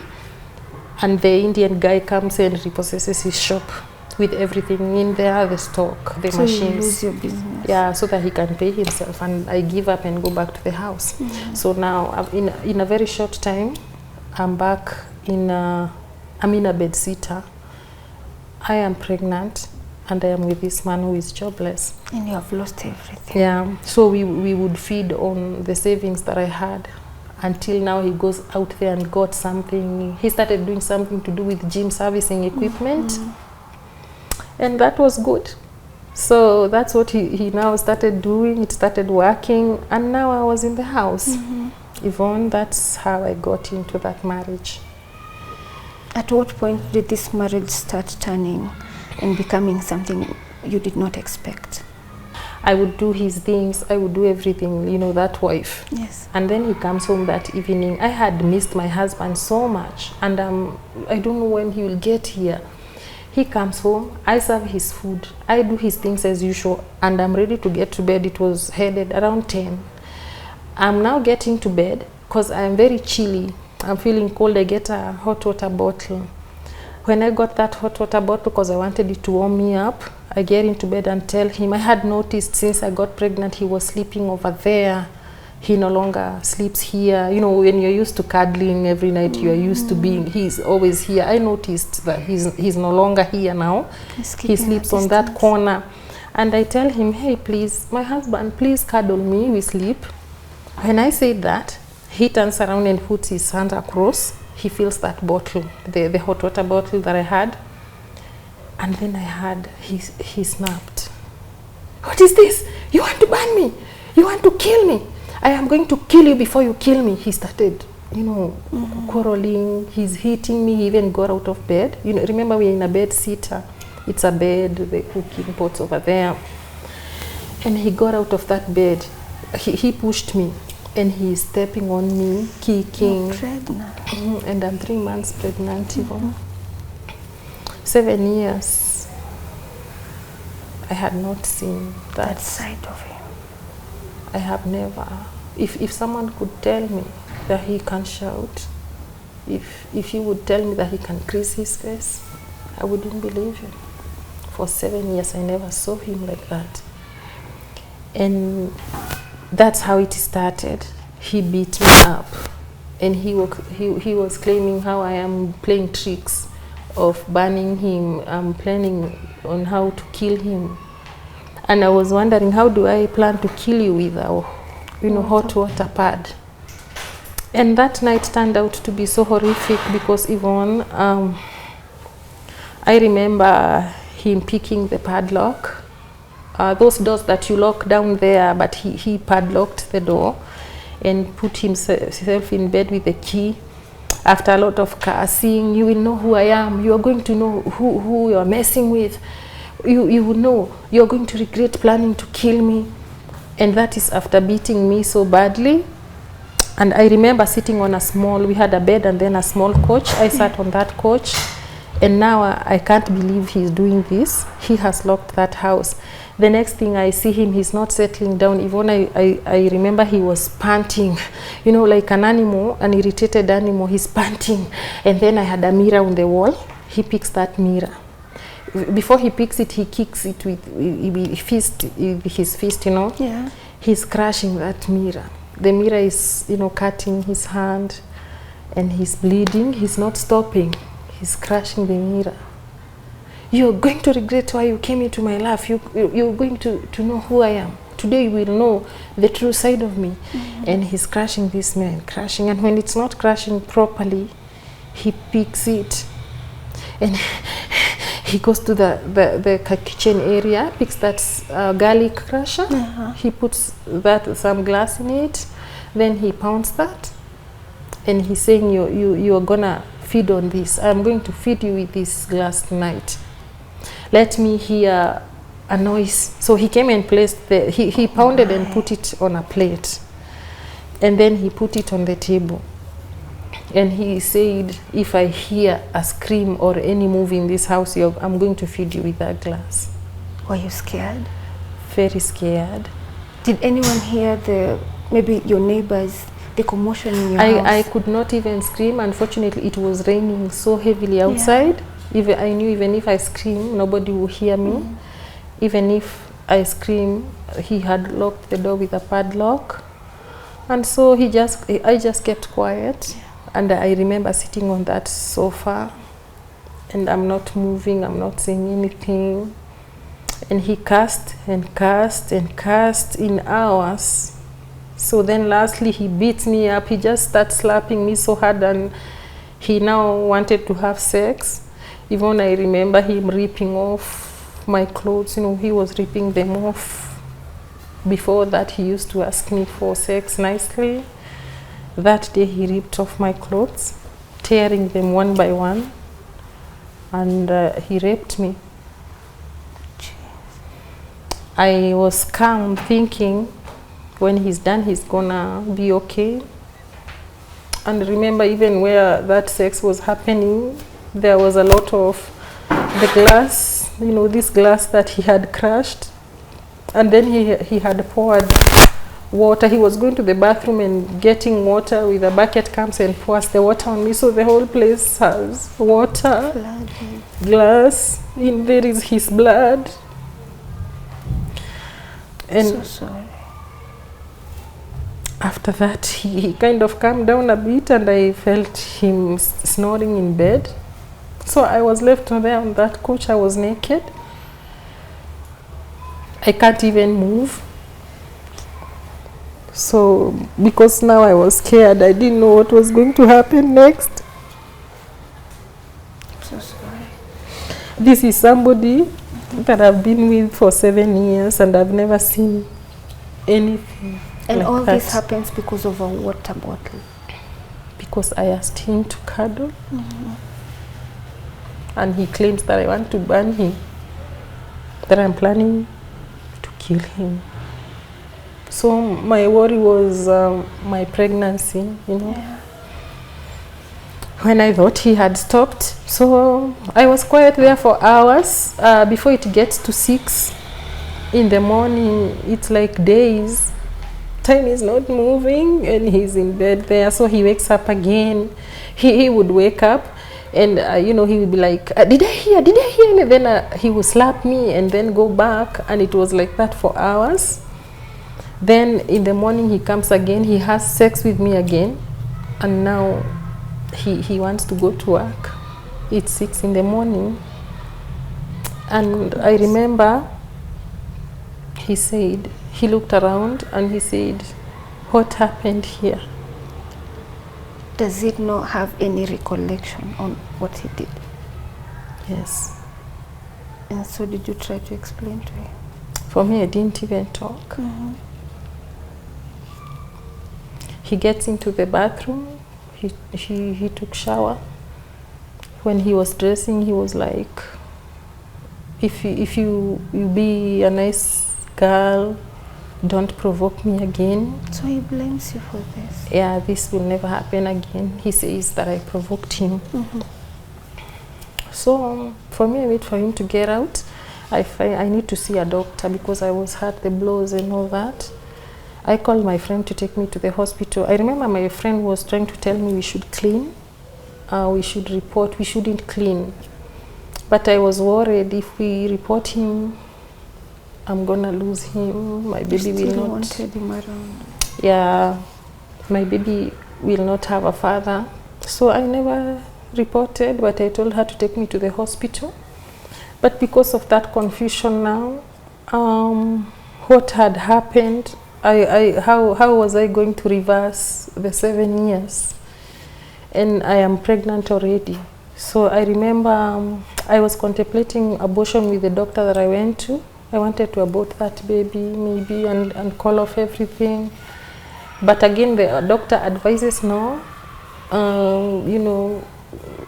Speaker 1: and the Indian guy comes and repossesses his shop with everything in there, the stock, the machines.
Speaker 2: You lose your business.
Speaker 1: Yeah, so that he can pay himself, and I give up and go back to the house. So now, in a very short time, I'm back I'm in a bed sitter. I am pregnant, and I am with this man who is jobless.
Speaker 2: And you have lost everything.
Speaker 1: Yeah, so we would feed on the savings that I had, until now he goes out there and got something. He started doing something to do with gym servicing equipment. And that was good. So that's what he now started doing. It started working, and now I was in the house. Yvonne, that's how I got into that marriage.
Speaker 2: At what point did this marriage start turning and becoming something you did not expect?
Speaker 1: I would do his things. I would do everything, you know, that wife.
Speaker 2: Yes.
Speaker 1: And then he comes home that evening. I had missed my husband so much, and I don't know when he will get here. He comes home, I serve his food, I do his things as usual, and I'm ready to get to bed. It was headed around 10. I'm now getting to bed because I'm very chilly. I'm feeling cold. I get a hot water bottle. When I got that hot water bottle, because I wanted it to warm me up, I get into bed and tell him I had noticed since I got pregnant he was sleeping over there. He no longer sleeps here. You know, when you're used to cuddling every night, you're used to being, he's always here. I noticed that he's no longer here now. He sleeps on that corner. And I tell him, hey, please, my husband, please cuddle me, we sleep. When I say that, he turns around and puts his hand across. He fills that bottle, the hot water bottle that I had. And then I heard he snapped. What is this? You want to burn me? You want to kill me? I am going to kill you before you kill me. He started, you know, quarreling. He's hitting me. He even got out of bed. You know, remember we're in a bed sitter. It's a bed, the cooking pots over there. And he got out of that bed. He pushed me, and he's stepping on me, kicking.
Speaker 2: You're pregnant.
Speaker 1: And I'm 3 months pregnant, Yvonne. 7 years. I had not seen that
Speaker 2: side of him.
Speaker 1: I have never. If someone could tell me that he can shout, if he would tell me that he can crease his face, I wouldn't believe him. For 7 years, I never saw him like that. And that's how it started. He beat me up, and he was claiming how I am playing tricks of burning him. I'm planning on how to kill him. And I was wondering, how do I plan to kill you with hot water pad. And that night turned out to be so horrific because Yvonne, I remember him picking the padlock. Those doors that you lock down there, but he padlocked the door and put himself in bed with the key. After a lot of cursing, you will know who I am. You are going to know who you are messing with. You will know. You are going to regret planning to kill me. And that is after beating me so badly. And I remember sitting on we had a bed and then a small couch. I sat on that couch. And now I can't believe he's doing this. He has locked that house. The next thing I see him, he's not settling down. Even I remember he was panting, like an animal, an irritated animal. He's panting. And then I had a mirror on the wall. He picks that mirror. Before he picks it, he kicks it with his fist,
Speaker 2: Yeah.
Speaker 1: He's crashing that mirror. The mirror is, cutting his hand and he's bleeding. He's not stopping. He's crashing the mirror. You're going to regret why you came into my life. You're going to know who I am. Today you will know the true side of me. And he's crashing this mirror and crashing. And when it's not crashing properly, he picks it. And he goes to the kitchen area, picks that garlic crusher. He puts some glass in it. Then he pounds that. And he's saying, you are going to feed on this. I'm going to feed you with this glass tonight. Let me hear a noise. So he came and placed he pounded and put it on a plate. And then he put it on the table. And he said, if I hear a scream or any move in this house, I'm going to feed you with that glass.
Speaker 2: Were you scared?
Speaker 1: Very scared.
Speaker 2: Did anyone hear maybe your neighbors, the commotion in your house?
Speaker 1: I could not even scream. Unfortunately, it was raining so heavily outside. I knew even if I scream, nobody will hear me. Even if I scream, he had locked the door with a padlock. And so I just kept quiet. And I remember sitting on that sofa and I'm not moving, I'm not saying anything. And he cursed and cursed and cursed in hours. So then lastly he beat me up. He just started slapping me so hard and he now wanted to have sex. Even I remember him ripping off my clothes. He was ripping them off. Before that he used to ask me for sex nicely. That day he ripped off my clothes, tearing them one by one, and he raped me. I was calm, thinking when he's done, he's gonna be okay. And remember, even where that sex was happening, there was a lot of the glass, this glass that he had crushed. And then he had poured water. He was going to the bathroom and getting water with a bucket, comes and pours the water on me. So the whole place has water, blood, glass, there is his blood. And
Speaker 2: so sorry.
Speaker 1: After that, he kind of calmed down a bit and I felt him snoring in bed. So I was left there on that couch. I was naked. I can't even move. So, because now I was scared, I didn't know what was going to happen next.
Speaker 2: So sorry.
Speaker 1: This is somebody that I've been with for 7 years and I've never seen anything.
Speaker 2: And
Speaker 1: like
Speaker 2: all
Speaker 1: that.
Speaker 2: this happens because of a water bottle?
Speaker 1: Because I asked him to cuddle. And he claims that I want to burn him. That I'm planning to kill him. So my worry was my pregnancy,
Speaker 2: Yeah.
Speaker 1: When I thought he had stopped. So I was quiet there for hours. Before it gets to 6 in the morning, it's like days. Time is not moving and he's in bed there. So he wakes up again. He would wake up and, he would be like, did I hear? And then he would slap me and then go back. And it was like that for hours. Then in the morning he comes again, he has sex with me again, and now he wants to go to work. It's 6 in the morning. And I remember he said, he looked around and he said, what happened here.
Speaker 2: Does it not have any recollection on what he did?
Speaker 1: Yes.
Speaker 2: And so did you try to explain to him?
Speaker 1: For me, I didn't even talk.
Speaker 2: Mm-hmm.
Speaker 1: He gets into the bathroom. He took shower. When he was dressing, he was like, if you be a nice girl, don't provoke me again.
Speaker 2: So he blames you for this?
Speaker 1: Yeah, this will never happen again. He says that I provoked him.
Speaker 2: Mm-hmm.
Speaker 1: So for me, I wait for him to get out. I need to see a doctor because I was hurt, the blows and all that. I called my friend to take me to the hospital. I remember my friend was trying to tell me we should clean, we should report, we shouldn't clean. But I was worried if we report him, I'm gonna lose him. My baby will not.
Speaker 2: Wanted him around.
Speaker 1: Yeah, my baby will not have a father. So I never reported, but I told her to take me to the hospital. But because of that confusion now, what had happened, how was I going to reverse the 7 years? And I am pregnant already. So I remember I was contemplating abortion with the doctor that I went to. I wanted to abort that baby maybe and call off everything. But again, the doctor advises no. You know,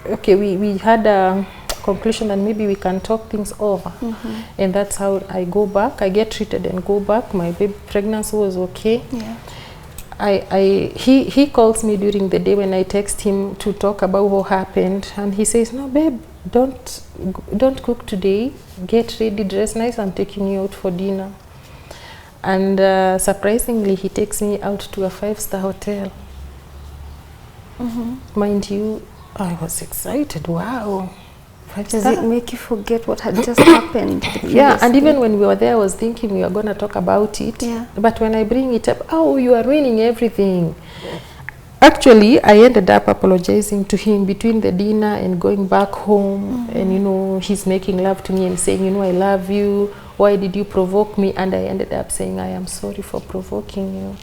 Speaker 1: okay, we had a conclusion that maybe we can talk things over. Mm-hmm. And that's how I go back. I get treated and go back. My baby pregnancy was okay.
Speaker 2: Yeah.
Speaker 1: He calls me during the day when I text him to talk about what happened, and he says, no babe, don't cook today, get ready, dress nice, I'm taking you out for dinner. And surprisingly, he takes me out to a 5-star hotel. Mm-hmm. Mind you, I was excited. Wow.
Speaker 2: Does it make you forget what had just happened?
Speaker 1: Yeah, and even when we were there, I was thinking we were going to talk about it.
Speaker 2: Yeah. But
Speaker 1: when I bring it up, oh, you are ruining everything. Actually, I ended up apologizing to him between the dinner and going back home. Mm-hmm. And, you know, he's making love to me and saying, you know, I love you. Why did you provoke me? And I ended up saying, I am sorry for provoking you.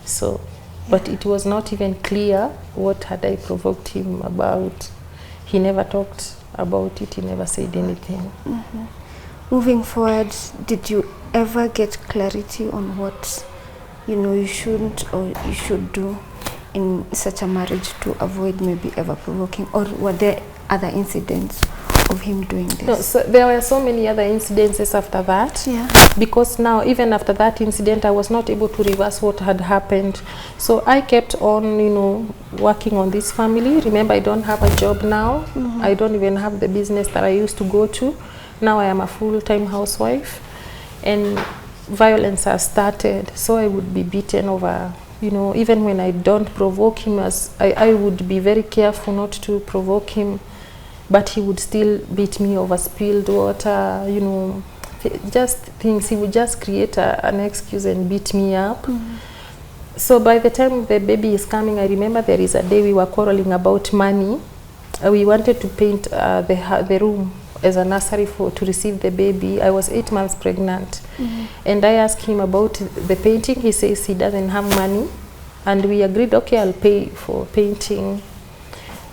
Speaker 1: So, but it was not even clear what had I provoked him about. He never talked about it. He never said anything.
Speaker 2: Mm-hmm. Moving forward, did you ever get clarity on what, you know, you shouldn't or you should do in such a marriage to avoid maybe ever provoking? Or were there other incidents of him doing this?
Speaker 1: No, so there were so many other incidences after that.
Speaker 2: Yeah.
Speaker 1: Because now, even after that incident, I was not able to reverse what had happened. So I kept on, you know, working on this family. Remember, I don't have a job now. Mm-hmm. I don't even have the business that I used to go to. Now I am a full-time housewife. And violence has started. So I would be beaten over, you know, even when I don't provoke him, I would be very careful not to provoke him. But he would still beat me over spilled water, you know, just things. He would just create an excuse and beat me up. Mm-hmm. So by the time the baby is coming, I remember there is a day we were quarreling about money. We wanted to paint the room as a nursery to receive the baby. I was 8 months pregnant. Mm-hmm. And I asked him about the painting. He says he doesn't have money. And we agreed, okay, I'll pay for painting.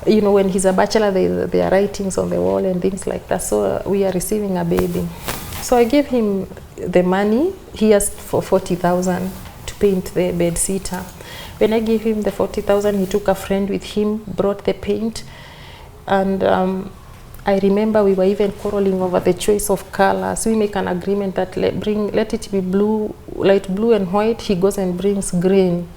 Speaker 1: You know, when he's a bachelor, there are writings on the wall and things like that. So we are receiving a baby. So I gave him the money. He asked for 40,000 to paint the bed sitter. When I gave him the 40,000, he took a friend with him, brought the paint. And I remember we were even quarreling over the choice of colors. We make an agreement that let it be blue, light blue and white. He goes and brings green.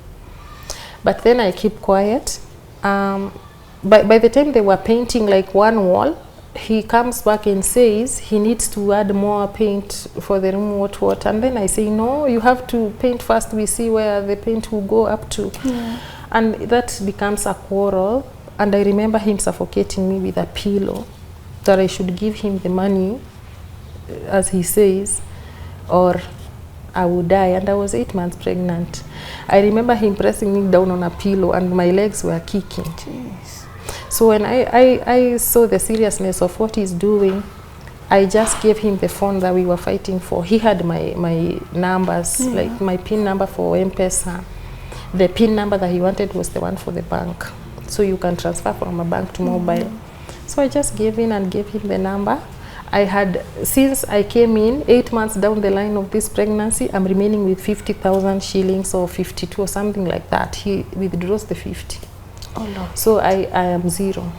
Speaker 1: But then I keep quiet. By the time they were painting like one wall, he comes back and says he needs to add more paint for the room, what. And then I say, no, you have to paint first. We see where the paint will go up to. Yeah. And that becomes a quarrel. And I remember him suffocating me with a pillow, that I should give him the money, as he says, or I would die. And I was 8 months pregnant. I remember him pressing me down on a pillow and my legs were kicking. Jeez. So when I saw the seriousness of what he's doing, I just gave him the phone that we were fighting for. He had my numbers, like my PIN number for M-Pesa. The PIN number that he wanted was the one for the bank. So you can transfer from a bank to mobile. So I just gave in and gave him the number. I had, since I came in, 8 months down the line of this pregnancy, I'm remaining with 50,000 shillings or 52 or something like that. He withdraws the 50.
Speaker 2: Oh no.
Speaker 1: So I am zero.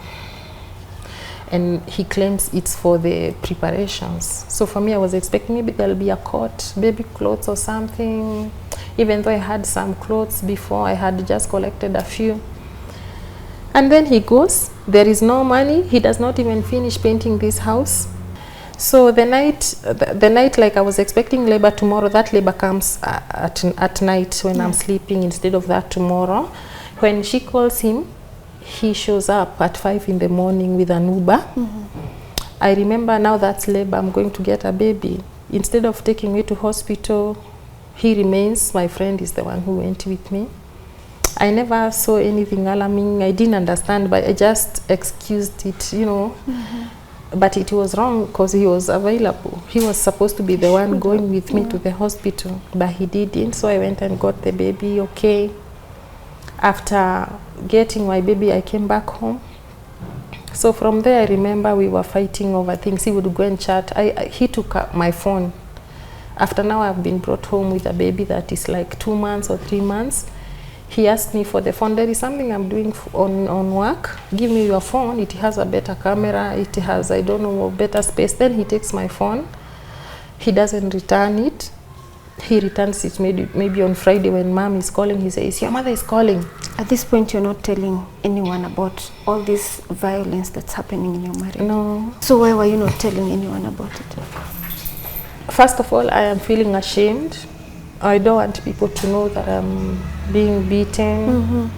Speaker 1: And he claims it's for the preparations. So for me, I was expecting maybe there'll be a coat, baby clothes or something. Even though I had some clothes before, I had just collected a few. And then he goes, there is no money. He does not even finish painting this house. So the night like I was expecting labor tomorrow, that labor comes at night when I'm sleeping instead of that tomorrow. When she calls him, he shows up at 5 in the morning with an Uber. I remember now that's labor, I'm going to get a baby. Instead of taking me to hospital, he remains. My friend is the one who went with me. I never saw anything alarming. I didn't understand, but I just excused it, you know. But it was wrong because he was available. He was supposed to be the one going with me to the hospital, but he didn't. So I went and got the baby, okay. After getting my baby, I came back home. So from there, I remember we were fighting over things. He would go and chat. He took my phone. After now, I've been brought home with a baby that is like 2 months or 3 months. He asked me for the phone. There is something I'm doing on work. Give me your phone. It has a better camera. It has, I don't know, better space. Then he takes my phone. He doesn't return it. He returns it maybe on Friday when mom is calling. He says, your mother is calling.
Speaker 2: At this point, you're not telling anyone about all this violence that's happening in your marriage?
Speaker 1: No.
Speaker 2: So why were you not telling anyone about it?
Speaker 1: First of all, I am feeling ashamed. I don't want people to know that I'm being beaten.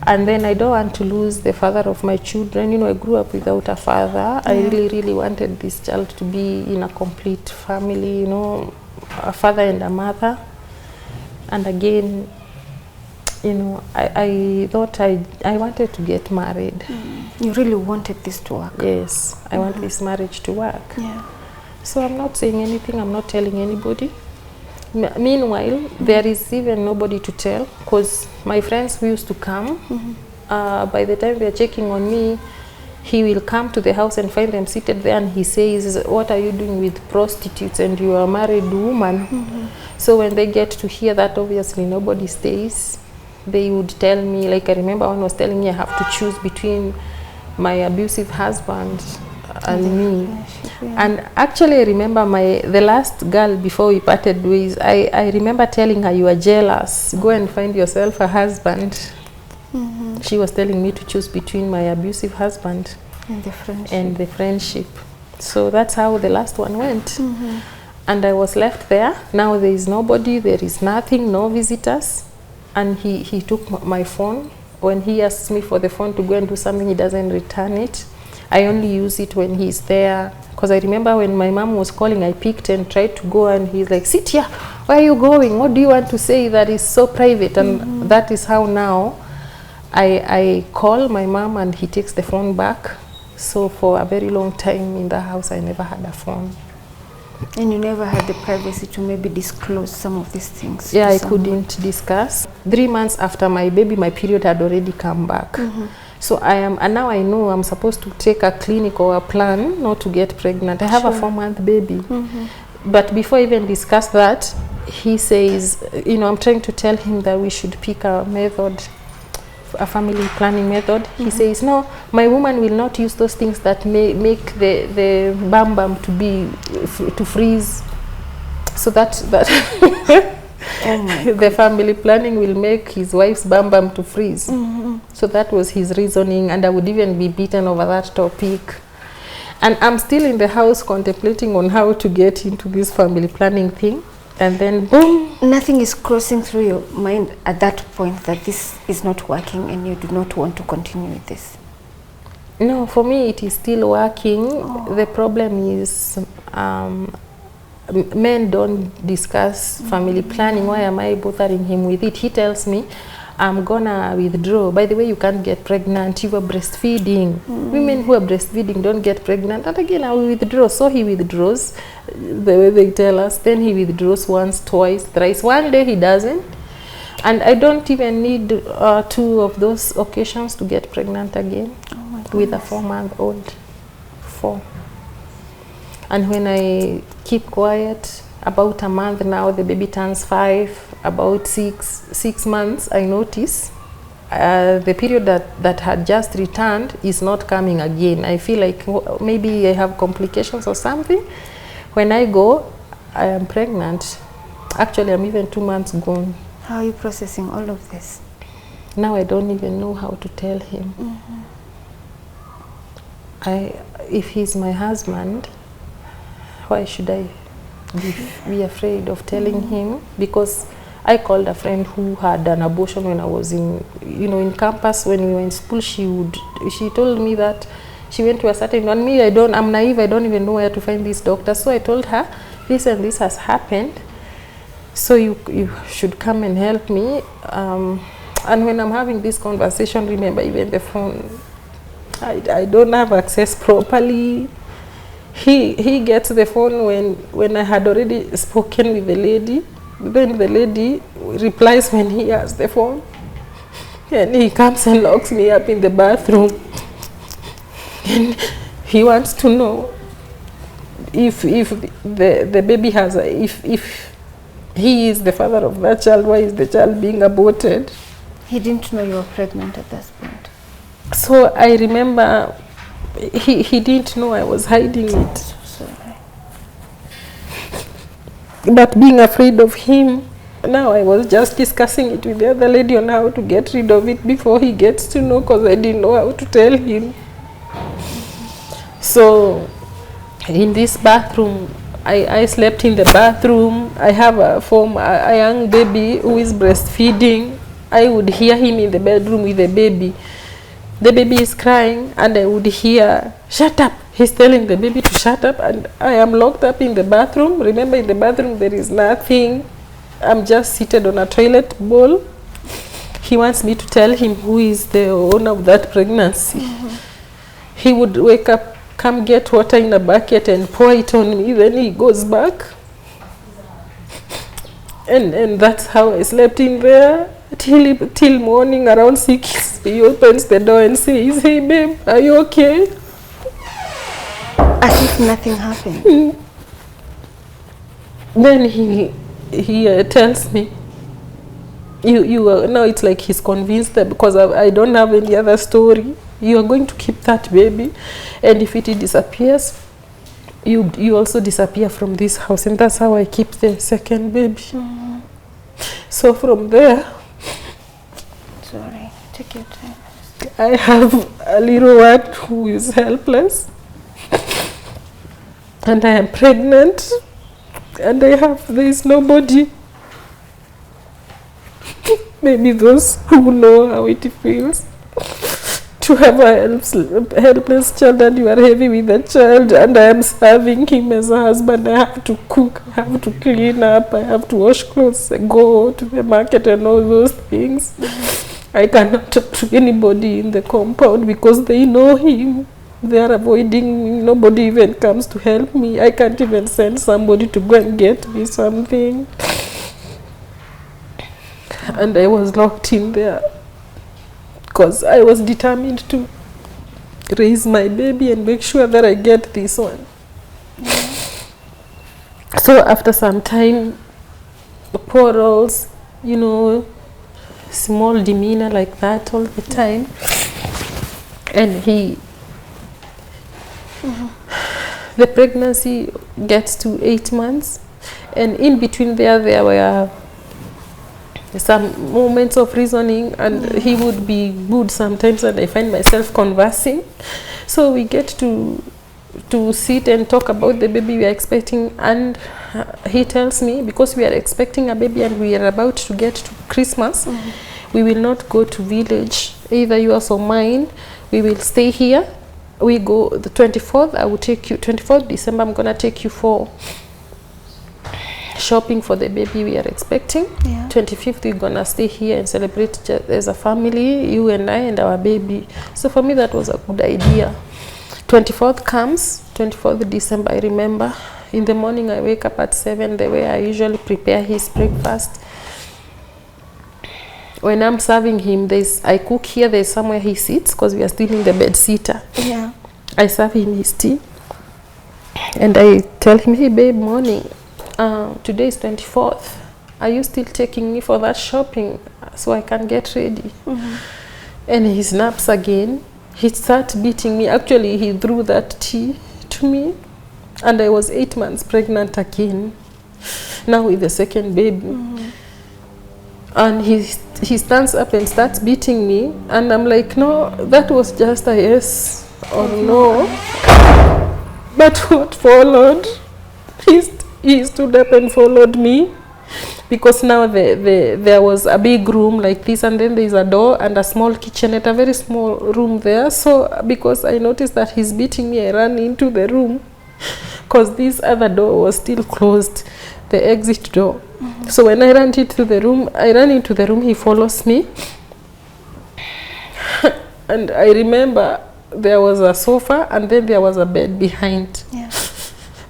Speaker 1: And then I don't want to lose the father of my children. You know, I grew up without a father. I really wanted this child to be in a complete family, you know, a father and a mother. And again, you know, I thought I wanted to get married.
Speaker 2: You really wanted this to work?
Speaker 1: Yes, I want this marriage to work.
Speaker 2: Yeah. So
Speaker 1: I'm not saying anything, I'm not telling anybody. Meanwhile, there is even nobody to tell, because my friends who used to come, by the time they are checking on me, he will come to the house and find them seated there, and he says, what are you doing with prostitutes and you are a married woman? So when they get to hear that, obviously nobody stays. They would tell me, like I remember one was telling me I have to choose between my abusive husband and me. And actually I remember the last girl before we parted ways, I remember telling her, you are jealous, go and find yourself a husband. She was telling me to choose between my abusive husband and the friendship. So that's how the last one went. And I was left there. Now there is nobody, there is nothing, no visitors. And he took my phone. When he asks me for the phone to go and do something, he doesn't return it. I only use it when he's there. Because I remember when my mom was calling, I picked and tried to go, and he's like, sit here, where are you going? What do you want to say that is so private? And that is how now I call my mom and he takes the phone back. So for a very long time in the house, I never had a phone.
Speaker 2: And you never had the privacy to maybe disclose some of these things?
Speaker 1: Yeah, I couldn't discuss. 3 months after my baby, my period had already come back. So and now I know I'm supposed to take a clinic or a plan not to get pregnant. I have a 4-month baby. But before I even discuss that, he says, you know, I'm trying to tell him that we should pick a method, a family planning method. He says, no, my woman will not use those things that may make the bam to freeze. So that the family planning will make his wife's bam to freeze. So that was his reasoning, and I would even be beaten over that topic. And I'm still in the house contemplating on how to get into this family planning thing. And then boom.
Speaker 2: Nothing is crossing through your mind at that point that this is not working and you do not want to continue with this?
Speaker 1: No, for me it is still working. The problem is men don't discuss family planning. Why am I bothering him with it? He tells me, I'm gonna withdraw. By the way, you can't get pregnant. You are breastfeeding. Women who are breastfeeding don't get pregnant. And again, I will withdraw. So he withdraws the way they tell us. Then he withdraws once, twice, thrice. One day he doesn't. And I don't even need 2 of those occasions to get pregnant again with a 4-month-old. 4. And when I keep quiet, about a month now, the baby turns 5. About 6 months, I notice the period that had just returned is not coming again. I feel like maybe I have complications or something. When I go, I am pregnant. Actually, I'm even 2 months gone.
Speaker 2: How are you processing all of this?
Speaker 1: Now I don't even know how to tell him. If he's my husband, why should I be afraid of telling him? Because I called a friend who had an abortion when I was in campus. When we were in school, she told me that she went to a certain one. Me, I'm naive, I don't even know where to find this doctor. So I told her, listen, this has happened. So you should come and help me. And when I'm having this conversation, remember, even the phone, I don't have access properly. He gets the phone when I had already spoken with the lady. Then the lady replies when he has the phone. And he comes and locks me up in the bathroom. And he wants to know if the baby has if he is the father of that child, why is the child being aborted?
Speaker 2: He didn't know you were pregnant at this point.
Speaker 1: So I remember he didn't know I was hiding it.
Speaker 2: Sorry.
Speaker 1: But being afraid of him, now I was just discussing it with the other lady on how to get rid of it before he gets to know, because I didn't know how to tell him. So in this bathroom, I slept in the bathroom. I have a young baby who is breastfeeding. I would hear him in the bedroom with the baby. The baby is crying and I would hear, shut up. He's telling the baby to shut up, and I am locked up in the bathroom. Remember, in the bathroom there is nothing. I'm just seated on a toilet bowl. He wants me to tell him who is the owner of that pregnancy. He would wake up, come get water in a bucket and pour it on me. Then he goes back. And that's how I slept in there till morning around 6. He opens the door and says, hey babe, are you okay?
Speaker 2: As if nothing happened.
Speaker 1: Then he tells me, you are, now it's like he's convinced that because I don't have any other story, you are going to keep that baby, and if it disappears, you also disappear from this house. And that's how I keep the second baby. So from there,
Speaker 2: sorry, take your time.
Speaker 1: I have a little one who is helpless, and I am pregnant, and there is nobody. Maybe those who know how it feels to have a helpless child, and you are heavy with the child, and I am serving him as a husband. I have to cook, I have to clean up, I have to wash clothes, go to the market and all those things. I cannot talk to anybody in the compound because they know him. They are avoiding me. Nobody even comes to help me. I can't even send somebody to go and get me something. And I was locked in there because I was determined to raise my baby and make sure that I get this one. So after some time, quarrels, small demeanor like that all the time, and the pregnancy gets to 8 months, and in between there were some moments of reasoning, and he would be good sometimes, and I find myself conversing. So we get to sit and talk about the baby we are expecting, and he tells me, because we are expecting a baby and we are about to get to Christmas, we will not go to village, either yours or mine. We will stay here. We go the 24th, I will take you, 24th December, I'm going to take you for shopping for the baby we are expecting. 25th we're gonna stay here and celebrate as a family, you and I and our baby. So for me that was a good idea. 24th comes, 24th December, I remember. In the morning I wake up at 7, the way I usually prepare his breakfast. When I'm serving him, I cook here, there's somewhere he sits because we are still in the bed sitter.
Speaker 2: Yeah.
Speaker 1: I serve him his tea and I tell him, hey babe, morning, today is 24th. Are you still taking me for that shopping so I can get ready? And he snaps again. He starts beating me. Actually, he threw that tea to me and I was 8 months pregnant again, now with the second baby. And he stands up and starts beating me and I'm like, no, that was just a yes or no. But what followed, he stood up and followed me, because now there was a big room like this and then there's a door and a small kitchenette, a very small room there. So because I noticed that he's beating me, I ran into the room because this other door was still closed, the exit door. So when I ran into the room, he follows me. And I remember there was a sofa and then there was a bed behind.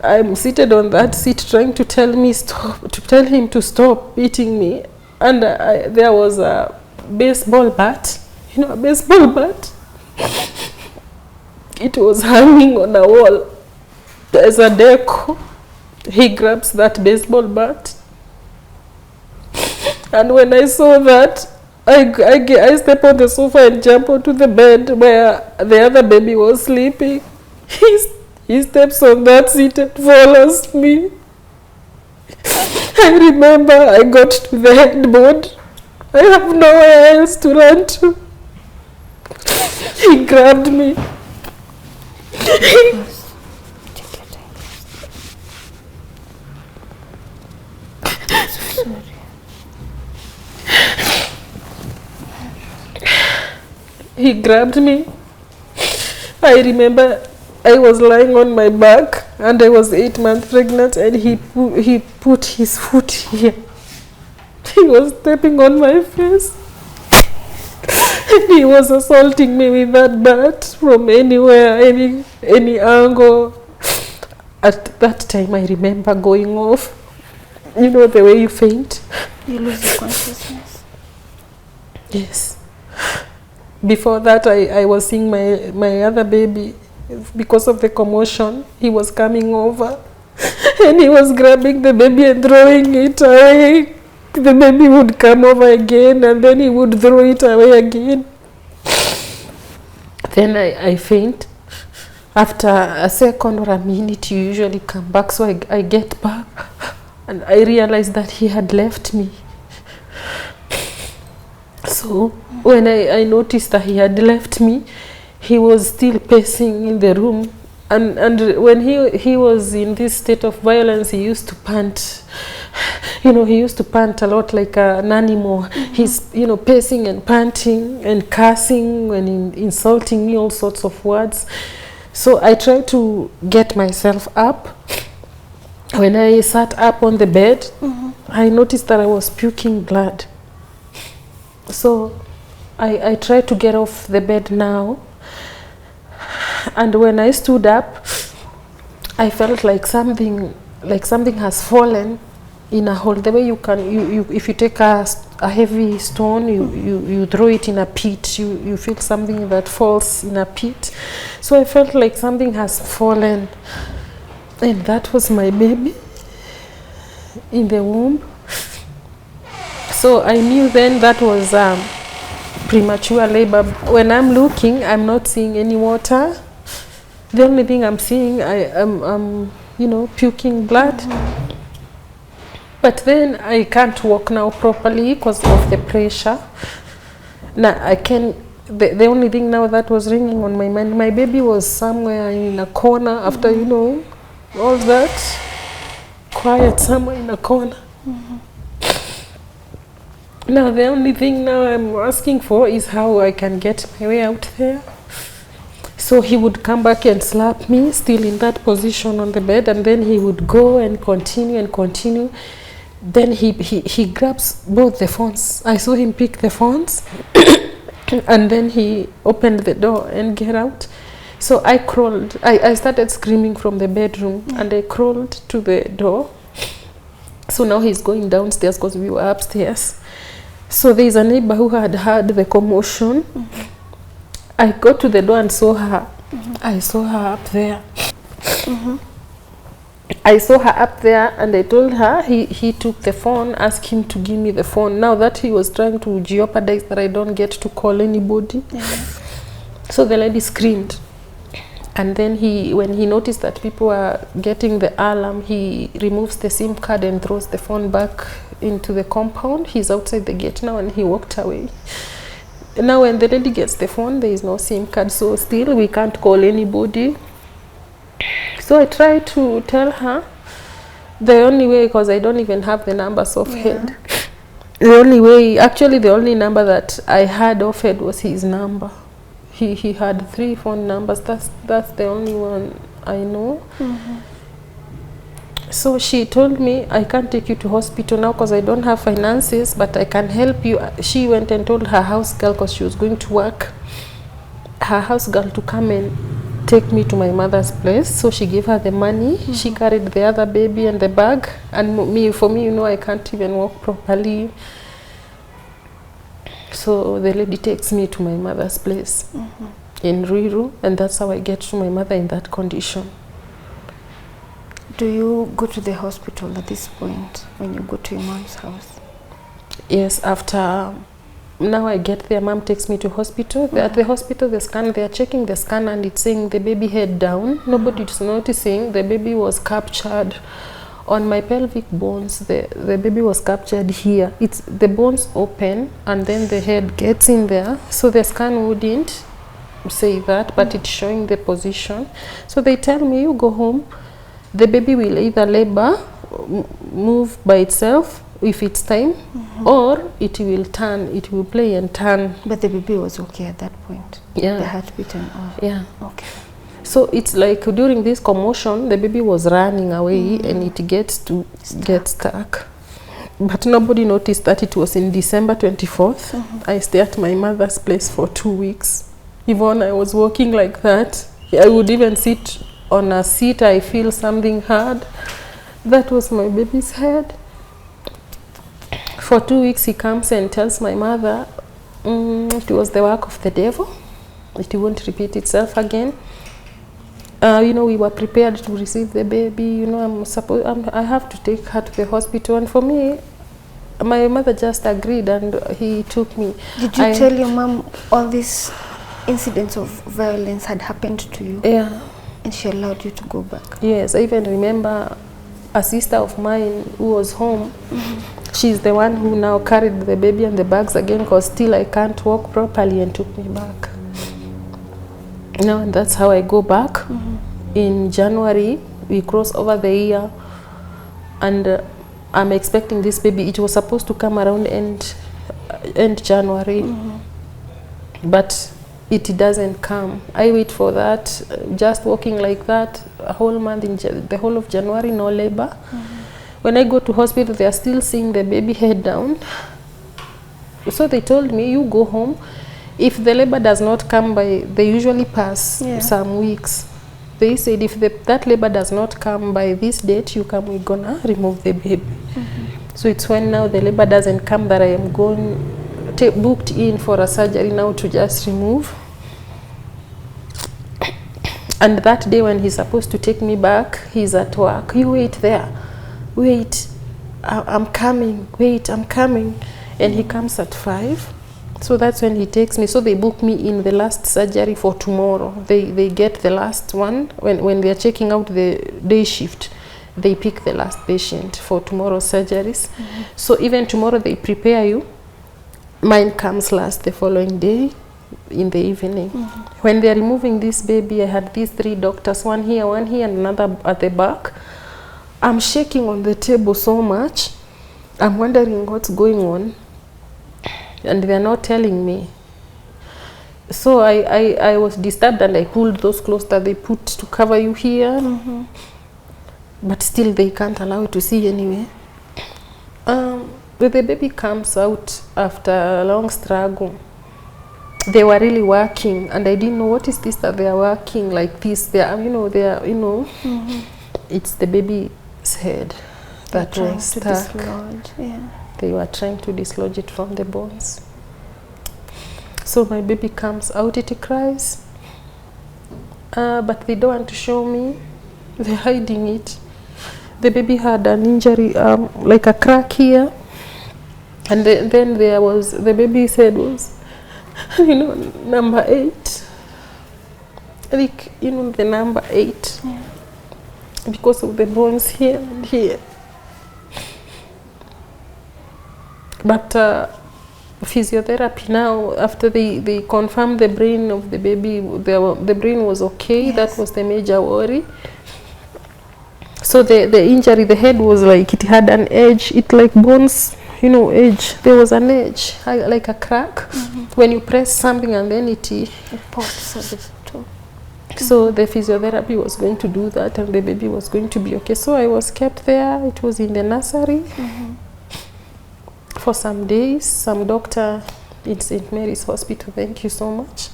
Speaker 1: I'm seated on that seat trying to tell him to stop beating me. And there was a baseball bat, you know, a baseball bat. It was hanging on a wall. There's a deco. He grabs that baseball bat. And when I saw that, I step on the sofa and jump onto the bed where the other baby was sleeping. He steps on that seat and follows me. I remember I got to the headboard. I have nowhere else to run to. He grabbed me. He grabbed me. I remember I was lying on my back and I was 8 months pregnant and he put his foot here. He was stepping on my face. He was assaulting me with that bat from anywhere, any angle. At that time I remember going off. You know the way you faint?
Speaker 2: You lose your consciousness.
Speaker 1: Yes. Before that, I was seeing my other baby. Because of the commotion, he was coming over and he was grabbing the baby and throwing it away. The baby would come over again and then he would throw it away again. Then I faint. After a second or a minute, you usually come back. So I get back and I realized that he had left me. So when I noticed that he had left me, he was still pacing in the room, and when he was in this state of violence, he used to pant. You know, he used to pant a lot like an animal. He's, you know, pacing and panting and cursing and insulting me all sorts of words. So I tried to get myself up. When I sat up on the bed, I noticed that I was puking blood. So I tried to get off the bed now. And when I stood up, I felt like something has fallen in a hole. The way if you take a heavy stone, you throw it in a pit, you feel something that falls in a pit. So I felt like something has fallen, and that was my baby in the womb. So I knew then that was premature labor. When I'm looking, I'm not seeing any water. The only thing I'm seeing, I'm you know, puking blood. But then I can't walk now properly because of the pressure. Now I can. The only thing now that was ringing on my mind, my baby was somewhere in a corner after, you know, all that, quiet somewhere in a corner. Now the only thing now I'm asking for is how I can get my way out there. So he would come back and slap me, still in that position on the bed, and then he would go and continue and continue. Then he grabs both the phones. I saw him pick the phones and then he opened the door and get out. So I crawled. I started screaming from the bedroom and I crawled to the door. So now he's going downstairs because we were upstairs. So there's a neighbor who had heard the commotion. I got to the door and saw her. I saw her up there. I saw her up there and I told her he took the phone, asked him to give me the phone. Now that he was trying to jeopardize that I don't get to call anybody. So the lady screamed. And then when he noticed that people were getting the alarm, he removes the SIM card and throws the phone back into the compound. He's outside the gate now and he walked away. Now when the lady gets the phone, there is no SIM card, so still we can't call anybody. So I tried to tell her the only way, because I don't even have the numbers offhand. The only way, actually the only number that I had offhand was his number. He had 3 phone numbers. That's the only one I know. So she told me, I can't take you to hospital now because I don't have finances, but I can help you. She went and told her house girl, because she was going to work, her house girl to come and take me to my mother's place. So she gave her the money. She carried the other baby and the bag. And for me, you know, I can't even walk properly. So the lady takes me to my mother's place in Ruiru, and that's how I get to my mother in that condition.
Speaker 2: Do you go to the hospital at this point when you go to your mom's house?
Speaker 1: Yes, after now I get there, mom takes me to hospital. At the hospital, they are checking the scan and it's saying the baby head down. Nobody is noticing the baby was captured on my pelvic bones. The baby was captured here. It's the bones open and then the head gets in there. So the scan wouldn't say that, but it's showing the position. So they tell me, you go home. The baby will either labor, move by itself if it's time, or it will turn, it will play and turn.
Speaker 2: But the baby was okay at that point?
Speaker 1: Yeah.
Speaker 2: The heartbeat and all?
Speaker 1: Yeah.
Speaker 2: Okay.
Speaker 1: So it's like during this commotion, the baby was running away and it gets to get stuck. But nobody noticed that it was in December 24th. I stayed at my mother's place for 2 weeks. Yvonne, I was walking like that. I would even sit on a seat, I feel something hard. That was my baby's head. For 2 weeks, he comes and tells my mother it was the work of the devil. It won't repeat itself again. You know, we were prepared to receive the baby. You know, I have to take her to the hospital. And for me, my mother just agreed and he took me.
Speaker 2: Did you tell your mom all these incidents of violence had happened to you?
Speaker 1: Yeah.
Speaker 2: And she allowed you to go back?
Speaker 1: Yes, I even remember a sister of mine who was home. She's the one who now carried the baby and the bags again, because still I can't walk properly, and took me back. Now, and that's how I go back. In January, we cross over the year, and I'm expecting this baby. It was supposed to come around end January, but it doesn't come. I wait for that, just walking like that, a whole month, in the whole of January, no labor. When I go to hospital, they are still seeing the baby head down. So they told me, you go home. If the labor does not come by, they usually pass some weeks. They said if that labor does not come by this date, you come, we're gonna remove the baby. So it's when now the labor doesn't come that I am booked in for a surgery now to just remove. And that day when he's supposed to take me back, he's at work. You wait there. Wait, I'm coming. Wait, I'm coming. And he comes at 5. So that's when he takes me. So they book me in the last surgery for tomorrow. They get the last one. When they're checking out the day shift, they pick the last patient for tomorrow's surgeries. So even tomorrow they prepare you. Mine comes last the following day in the evening. When they're removing this baby, I had these 3 doctors, one here, and another at the back. I'm shaking on the table so much. I'm wondering what's going on. And they're not telling me. So I was disturbed and I pulled those clothes that they put to cover you here. But still they can't allow you to see anyway. The baby comes out after a long struggle. They were really working, and I didn't know what is this that they are working like this. They are, it's the baby's head that was stuck.
Speaker 2: Dislodge. Yeah.
Speaker 1: They were trying to dislodge it from the bones. So my baby comes out, it cries, but they don't want to show me. They're hiding it. The baby had an injury, like a crack here, and then there was, the baby's head was, number 8. Like, the number 8,
Speaker 2: Yeah.
Speaker 1: because of the bones here and here. But physiotherapy now, after they confirmed the brain of the baby, the brain was okay.
Speaker 2: Yes.
Speaker 1: That was the major worry. So the injury, the head was like, it had an edge, it like bones, edge. There was an edge, like a crack. When you press something and then it
Speaker 2: pops a bit too.
Speaker 1: So the physiotherapy was going to do that, and the baby was going to be okay. So I was kept there. It was in the nursery for some days. Some doctor in St. Mary's Hospital, thank you so much.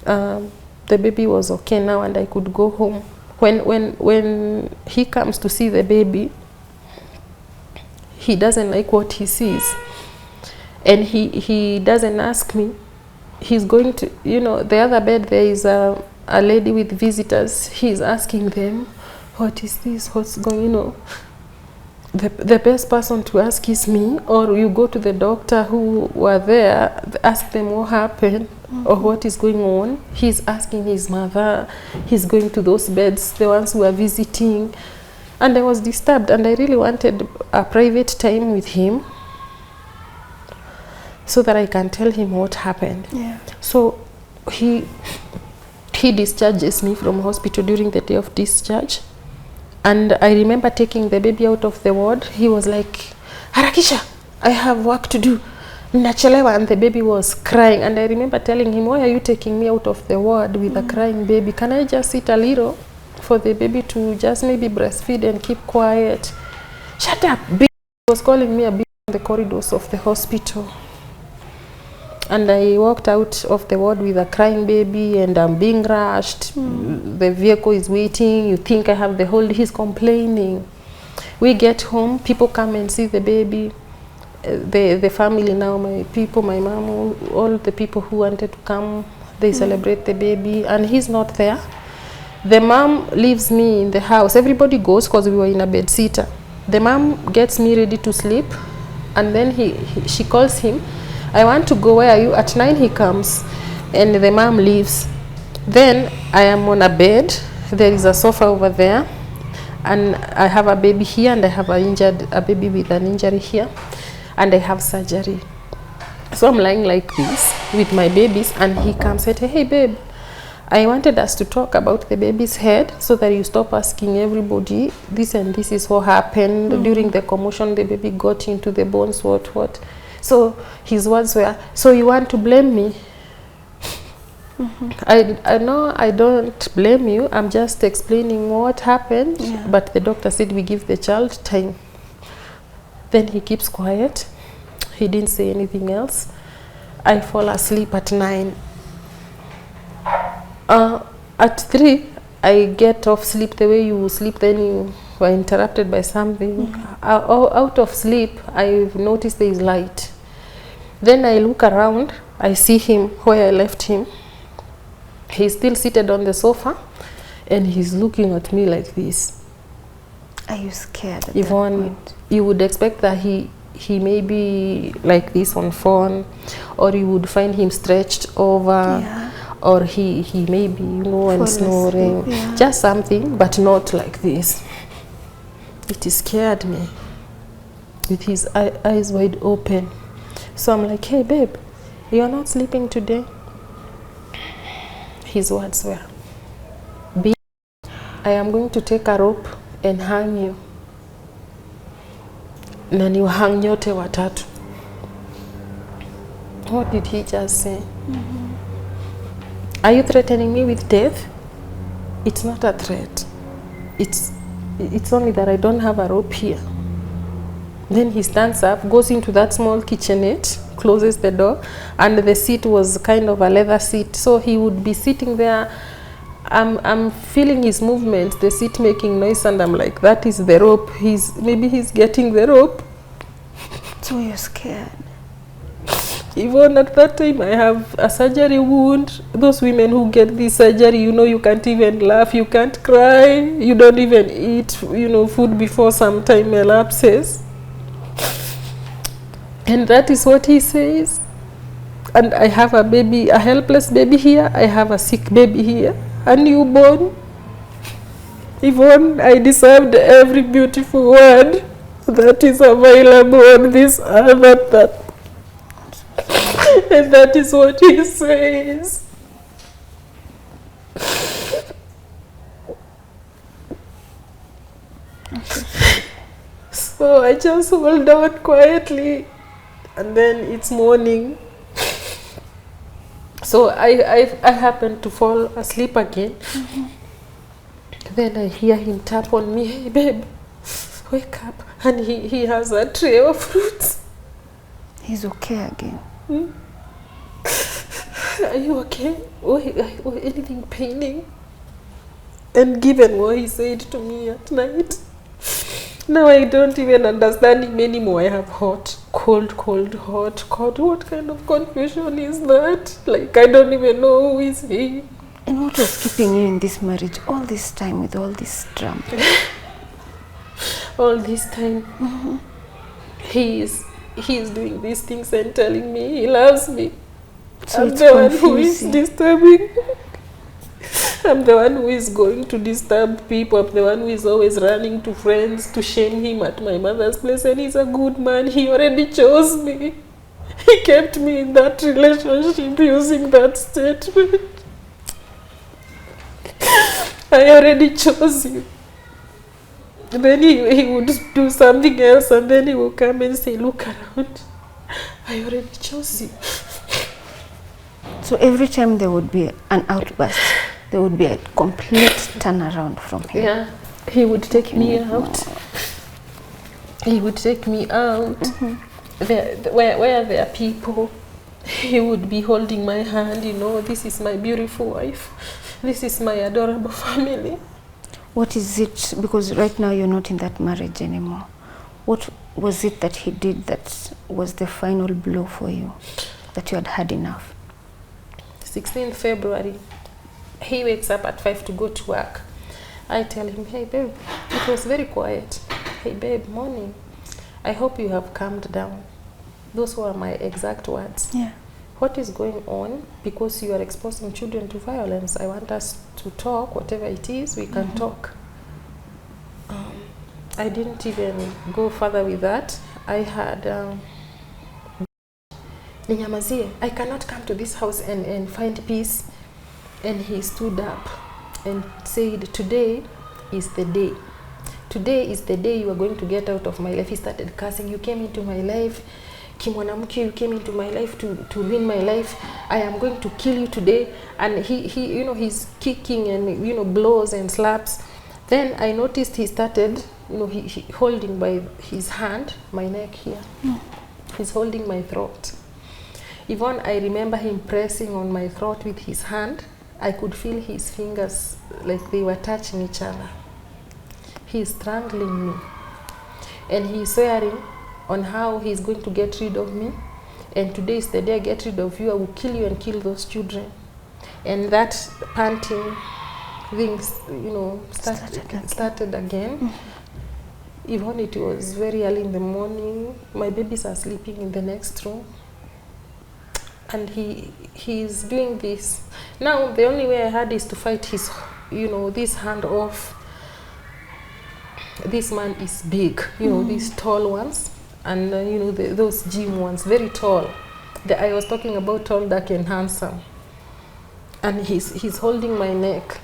Speaker 1: The baby was okay now, and I could go home. When he comes to see the baby, he doesn't like what he sees, and he doesn't ask me. He's going to, the other bed, there is a lady with visitors. He's asking them, what is this, what's going, the best person to ask is me, or you go to the doctor who were there, ask them what happened or what is going on. He's asking his mother. He's going to those beds, the ones who are visiting. And I was disturbed, and I really wanted a private time with him so that I can tell him what happened.
Speaker 2: Yeah.
Speaker 1: So he discharges me from hospital during the day of discharge. And I remember taking the baby out of the ward. He was like, Harakisha, I have work to do. Nachelewa, and the baby was crying. And I remember telling him, why are you taking me out of the ward with a crying baby? Can I just sit a little for the baby to just maybe breastfeed and keep quiet? Shut up, bitch. He was calling me a bitch in the corridors of the hospital. And I walked out of the ward with a crying baby, and I'm being rushed. The vehicle is waiting. You think I have the whole day. He's complaining. We get home. People come and see the baby. The family now, my people, my mom, all the people who wanted to come, they celebrate the baby, and he's not there. The mom leaves me in the house. Everybody goes because we were in a bed sitter. The mom gets me ready to sleep, and then she calls him. I want to go, where are you? At 9 he comes, and the mom leaves. Then I am on a bed. There is a sofa over there, and I have a baby here, and I have a baby with an injury here, and I have surgery. So I'm lying like this with my babies, and he comes and said, hey babe, I wanted us to talk about the baby's head so that you stop asking everybody this and this is what happened. During the commotion, the baby got into the bones, what. So his words were, so you want to blame me? I know I don't blame you. I'm just explaining what happened.
Speaker 2: Yeah.
Speaker 1: But the doctor said we give the child time. Then he keeps quiet. He didn't say anything else. I fall asleep at 9. At 3, I get off sleep the way you sleep, then you were interrupted by something. Out of sleep, I've noticed there is light. Then I look around, I see him where I left him. He's still seated on the sofa, and he's looking at me like this.
Speaker 2: Are you scared at
Speaker 1: Yvonne,
Speaker 2: that point?
Speaker 1: you would expect that he may be like this on phone, or you would find him stretched over, or he may be, and snoring. Just something, but not like this. It scared me, with his eyes wide open. So I'm like, hey babe, you're not sleeping today? His words were, I am going to take a rope and hang you. Na ni hang nyote watatu. What did he just say? Are you threatening me with death? It's not a threat. It's only that I don't have a rope here. Then he stands up, goes into that small kitchenette, closes the door, and the seat was kind of a leather seat. So he would be sitting there. I'm feeling his movements, the seat making noise, and I'm like, that is the rope. Maybe he's getting the rope.
Speaker 2: So you're scared.
Speaker 1: Even at that time, I have a surgery wound. Those women who get this surgery, you know, you can't even laugh, you can't cry, you don't even eat, you know, food before some time elapses. And that is what he says. And I have a baby, a helpless baby here. I have a sick baby here, a newborn. Yvonne, I deserved every beautiful word that is available on this earth. And that is what he says. So I just hold on quietly, and then it's morning. So I happen to fall asleep again. Then I hear him tap on me, hey babe, wake up. And he has a tray of fruits.
Speaker 2: He's okay again.
Speaker 1: Are you okay? Or anything paining? And given what he said to me at night, now I don't even understand him anymore. I have hot, cold, cold, hot, cold. What kind of confusion is that? Like, I don't even know who is he.
Speaker 2: And what was keeping you in this marriage all this time with all this drama?
Speaker 1: All this time, he is doing these things and telling me he loves me.
Speaker 2: So
Speaker 1: I'm
Speaker 2: it's
Speaker 1: the
Speaker 2: confusing.
Speaker 1: one who is disturbing. I'm the one who is going to disturb people. I'm the one who is always running to friends to shame him at my mother's place. And he's a good man. He already chose me. He kept me in that relationship using that statement. I already chose you. Then he would do something else, and then he will come and say, look around. I already chose you.
Speaker 2: So every time there would be an outburst, there would be a complete turnaround from him.
Speaker 1: Yeah, he would take me out. He would take me out. Where there are people, he would be holding my hand, you know, this is my beautiful wife. This is my adorable family.
Speaker 2: What is it, because right now you're not in that marriage anymore, what was it that he did that was the final blow for you, that you had had enough?
Speaker 1: 16th February, he wakes up at 5 to go to work. I tell him, hey babe, it was very quiet. Hey babe, morning. I hope you have calmed down. Those were my exact words.
Speaker 2: Yeah.
Speaker 1: What is going on? Because you are exposing children to violence. I want us to talk, whatever it is, we can talk. I didn't even go further with that. I had, I cannot come to this house and find peace. And he stood up and said, today is the day. Today is the day you are going to get out of my life. He started cursing, you came into my life. Kimwanamke, you came into my life to ruin my life. I am going to kill you today. And he you know, he's kicking and, you know, blows and slaps. Then I noticed he started, you know, he holding by his hand, my neck here. He's holding my throat. Yvonne, I remember him pressing on my throat with his hand. I could feel his fingers like they were touching each other. He's strangling me. And he's swearing on how he's going to get rid of me. And today is the day I get rid of you. I will kill you and kill those children. And that panting things, you know, started again. Even it was very early in the morning. My babies are sleeping in the next room. And he's doing this. Now, the only way I had is to fight his, you know, this hand off. This man is big, you know, these tall ones. And, you know, those gym ones, very tall. I was talking about tall, dark, and handsome. And he's holding my neck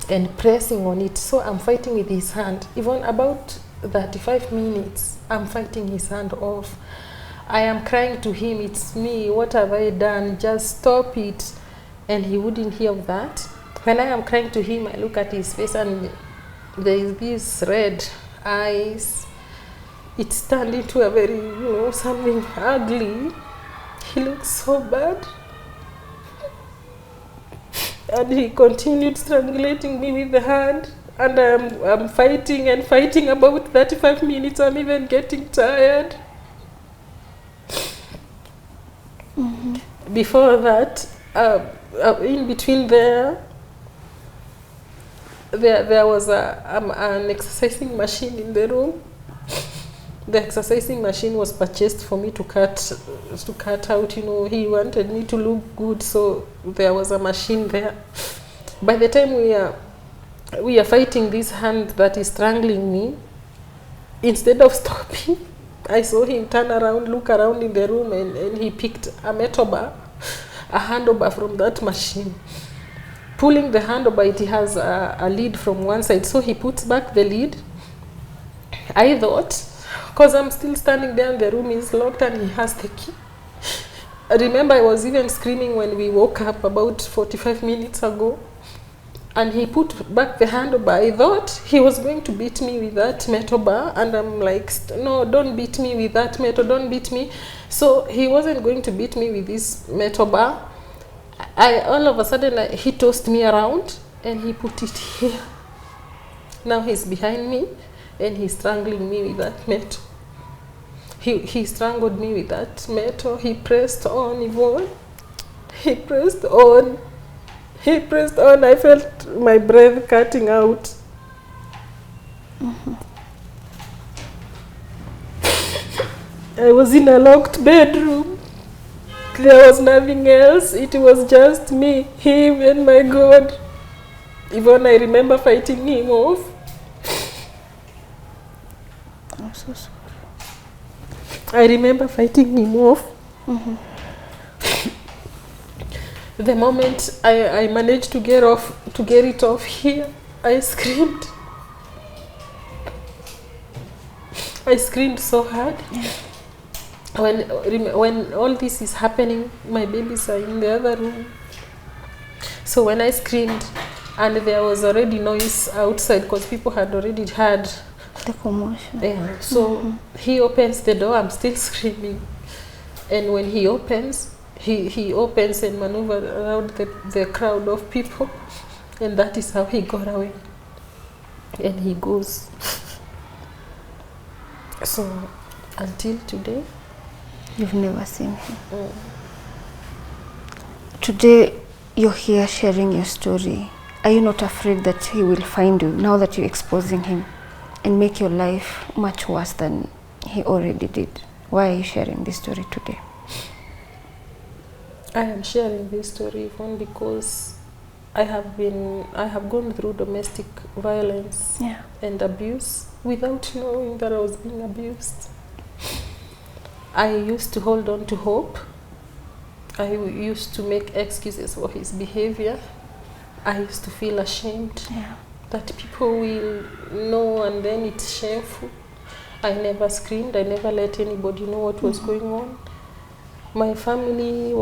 Speaker 1: and pressing on it. So I'm fighting with his hand. Even about 35 minutes, I'm fighting his hand off. I am crying to him, it's me, what have I done? Just stop it. And he wouldn't hear of that. When I am crying to him, I look at his face and there is these red eyes. it turned into a very, something ugly. He looked so bad. And he continued strangulating me with the hand. And I'm fighting and fighting about 35 minutes. I'm even getting tired. Before that, in between there was an exercising machine in the room. The exercising machine was purchased for me to cut out, he wanted me to look good, so there was a machine there. By the time we are fighting this hand that is strangling me, instead of stopping, I saw him turn around, look around in the room, and he picked a metal bar, a handlebar from that machine. Pulling the handlebar, it has a lid from one side, so he puts back the lid. I thought, because I'm still standing there and the room is locked and he has the key. I remember I was even screaming when we woke up about 45 minutes ago. And he put back the handlebar. I thought he was going to beat me with that metal bar. And I'm like, no, don't beat me with that metal, don't beat me. So he wasn't going to beat me with this metal bar. All of a sudden, he tossed me around and he put it here. Now he's behind me and he's strangling me with that metal. He strangled me with that metal. He pressed on, Yvonne. He pressed on. He pressed on. I felt my breath cutting out. I was in a locked bedroom. There was nothing else. It was just me, him, and my God. Even I remember fighting him off.
Speaker 2: I'm so sorry.
Speaker 1: I remember fighting him off. The moment I managed to get it off here, I screamed. I screamed so hard. When all this is happening, my babies are in the other room. So when I screamed, and there was already noise outside because people had already heard
Speaker 2: the commotion.
Speaker 1: Yeah. So he opens the door. I'm still screaming, and when he opens, he opens and maneuvers around the crowd of people, and that is how he got away. And he goes. So until today,
Speaker 2: you've never seen him. Today, you're here sharing your story. Are you not afraid that he will find you now that you're exposing him and make your life much worse than he already did? Why are you sharing this story today?
Speaker 1: I am sharing this story Yvonne, because I have gone through domestic violence and abuse without knowing that I was being abused. I used to hold on to hope. I used to make excuses for his behavior. I used to feel ashamed that people will know, and then it's shameful. I never screamed. I never let anybody know what was going on. My family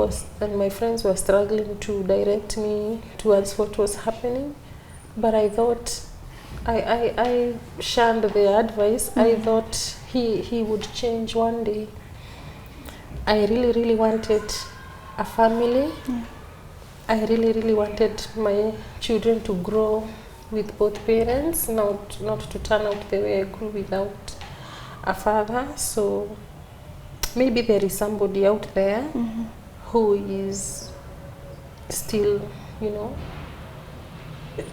Speaker 1: and my friends were struggling to direct me towards what was happening, but I thought, I shunned their advice. I thought he would change one day. I really, really wanted a family. I really, really wanted my children to grow with both parents, not to turn out the way I grew without a father. So maybe there is somebody out there who is still,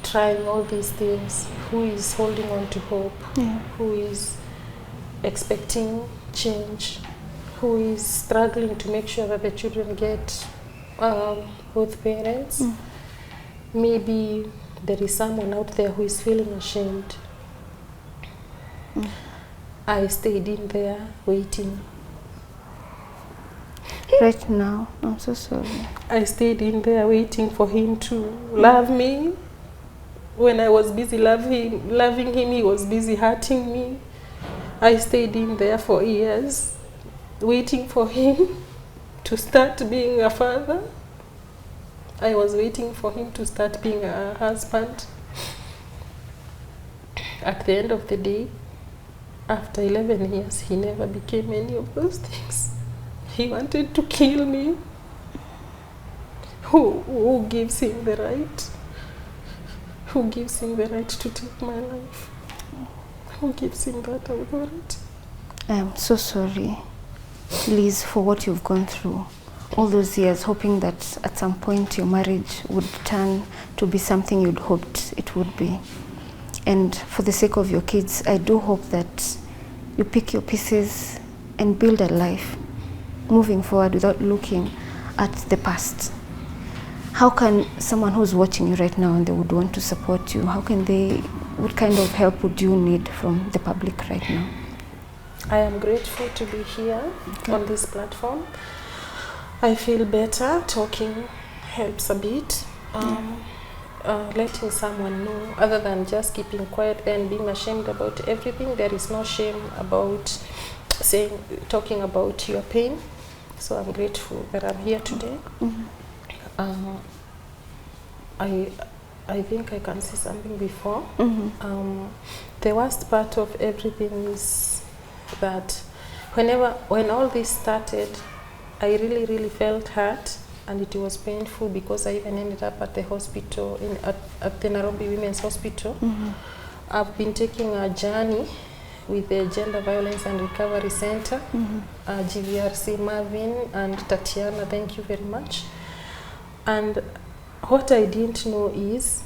Speaker 1: trying all these things, who is holding on to hope, who is expecting change, who is struggling to make sure that the children get both parents. Maybe there is someone out there who is feeling ashamed. I stayed in there waiting.
Speaker 2: Right now, I'm so sorry.
Speaker 1: I stayed in there waiting for him to love me. When I was busy loving him, he was busy hurting me. I stayed in there for years, waiting for him to start being a father. I was waiting for him to start being a husband. At the end of the day, After 11 years, he never became any of those things. He wanted to kill me. Who gives him the right? Who gives him the right to take my life? Who gives him that authority?
Speaker 2: I am so sorry, Liz, for what you've gone through all those years, hoping that at some point your marriage would turn to be something you'd hoped it would be. And for the sake of your kids, I do hope that you pick your pieces and build a life moving forward without looking at the past. How can someone who's watching you right now and they would want to support you, what kind of help would you need from the public right now?
Speaker 1: I am grateful to be here on this platform. I feel better. Talking helps a bit. Letting someone know, other than just keeping quiet and being ashamed about everything. There is no shame about talking about your pain. So I'm grateful that I'm here today. I think I can say something before. The worst part of everything is that when all this started, I really felt hurt. And it was painful because I even ended up at the hospital, at the Nairobi Women's Hospital. I've been taking a journey with the Gender Violence and Recovery Center, GVRC, Marvin and Tatiana, thank you very much. And what I didn't know is,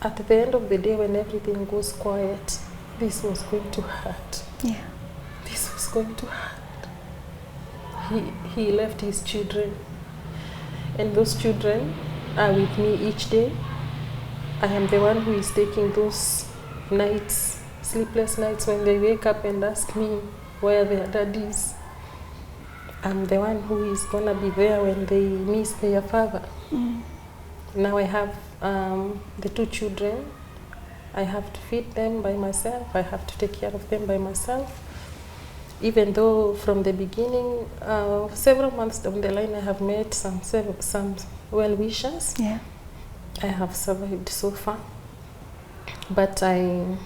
Speaker 1: at the end of the day, when everything goes quiet, this was going to hurt.
Speaker 2: Yeah.
Speaker 1: This was going to hurt. He left his children. And those children are with me each day. I am the one who is taking those nights, sleepless nights, when they wake up and ask me where their dad is. I'm the one who is going to be there when they miss their father. Now I have the 2 children. I have to feed them by myself. I have to take care of them by myself. Even though from the beginning, several months down the line, I have met some well-wishers. Yeah. I have survived so far, but I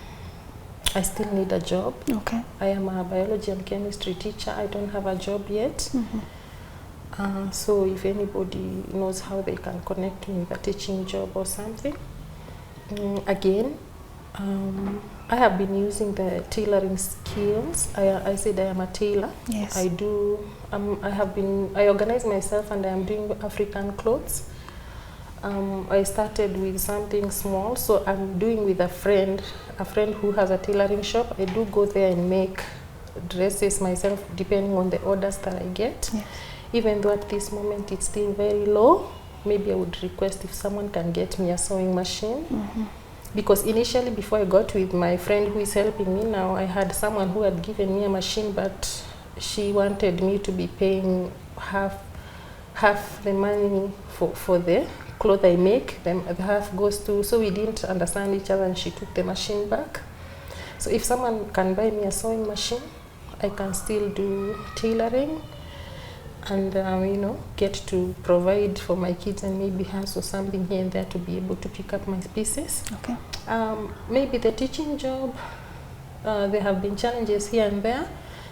Speaker 1: still need a job. Okay. I am a biology and chemistry teacher. I don't have a job yet. So if anybody knows how they can connect me with a teaching job or something. Again, I have been using the tailoring skills. I said I am a tailor. Yes. I do. I organize myself and I am doing African clothes. I started with something small, so I'm doing with a friend who has a tailoring shop. I do go there and make dresses myself, depending on the orders that I get. Yes. Even though at this moment it's still very low, maybe I would request if someone can get me a sewing machine. Because initially, before I got with my friend who is helping me now, I had someone who had given me a machine, but she wanted me to be paying half the money for the clothes I make. Then the half goes to, so we didn't understand each other and she took the machine back. So if someone can buy me a sewing machine, I can still do tailoring and get to provide for my kids and maybe also something here and there to be able to pick up my pieces. Okay. Maybe the teaching job, there have been challenges here and there.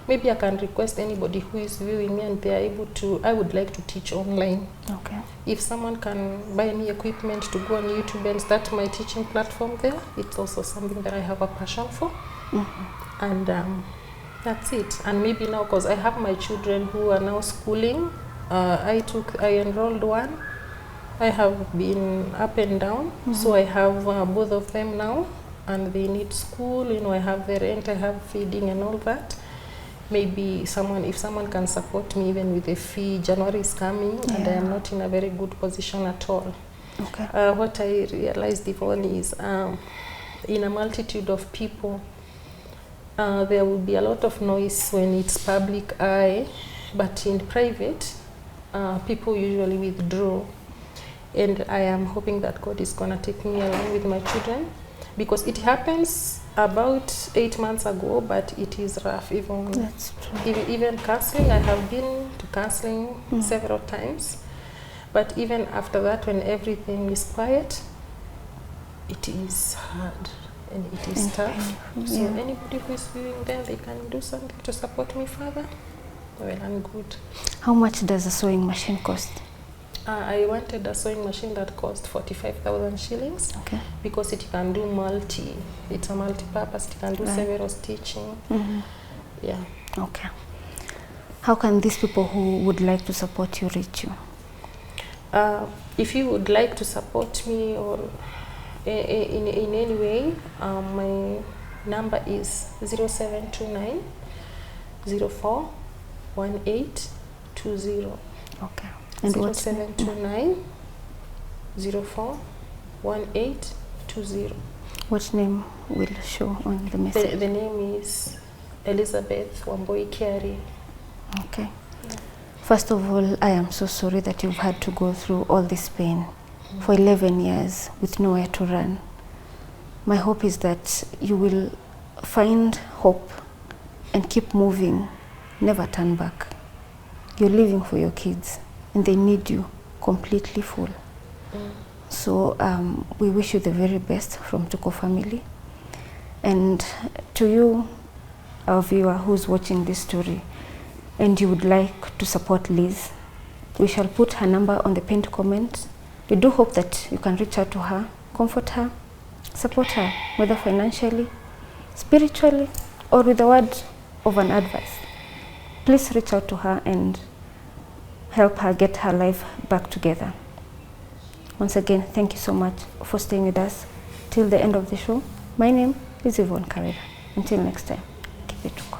Speaker 1: Maybe I can request anybody who is viewing me and they are able to, I would like to teach online. Okay. If someone can buy me equipment to go on YouTube and start my teaching platform there, it's also something that I have a passion for. And that's it. And maybe now, because I have my children who are now schooling, I enrolled one. I have been up and down, so I have both of them now, and they need school. I have the rent, I have feeding and all that. Maybe if someone can support me even with a fee. January is coming, and I am not in a very good position at all. Okay. What I realized, Yvonne, is in a multitude of people, there will be a lot of noise when it's public eye, but in private, people usually withdraw. And I am hoping that God is going to take me along with my children, because it happens about 8 months ago, but it is rough. Even that's true. Even counseling, I have been to counseling several times, but even after that, when everything is quiet, it is hard. and it is tough. So anybody who is living there, they can do something to support me further. Well, I'm good.
Speaker 2: How much does a sewing machine cost?
Speaker 1: I wanted a sewing machine that cost 45,000 shillings.
Speaker 2: Okay.
Speaker 1: Because it can do it's a multi-purpose, it can do several stitching. Yeah.
Speaker 2: Okay. How can these people who would like to support you reach you?
Speaker 1: If you would like to support me or in any way, my number is 0729 04 1820.
Speaker 2: Okay. And
Speaker 1: 0729 04 1820.
Speaker 2: What name will show on the message?
Speaker 1: The name is Elizabeth Wambui Kiarie.
Speaker 2: Okay. Yeah. First of all, I am so sorry that you've had to go through all this pain for 11 years with nowhere to run. My hope is that you will find hope and keep moving, never turn back. You're living for your kids and they need you completely full. So we wish you the very best from Tuko family. And to you, our viewer who's watching this story, and you would like to support Liz, we shall put her number on the pinned comment. We do hope that you can reach out to her, comfort her, support her, whether financially, spiritually, or with a word of an advice. Please reach out to her and help her get her life back together. Once again, thank you so much for staying with us till the end of the show. My name is Yvonne Kawira. Until next time, keep it Tuko.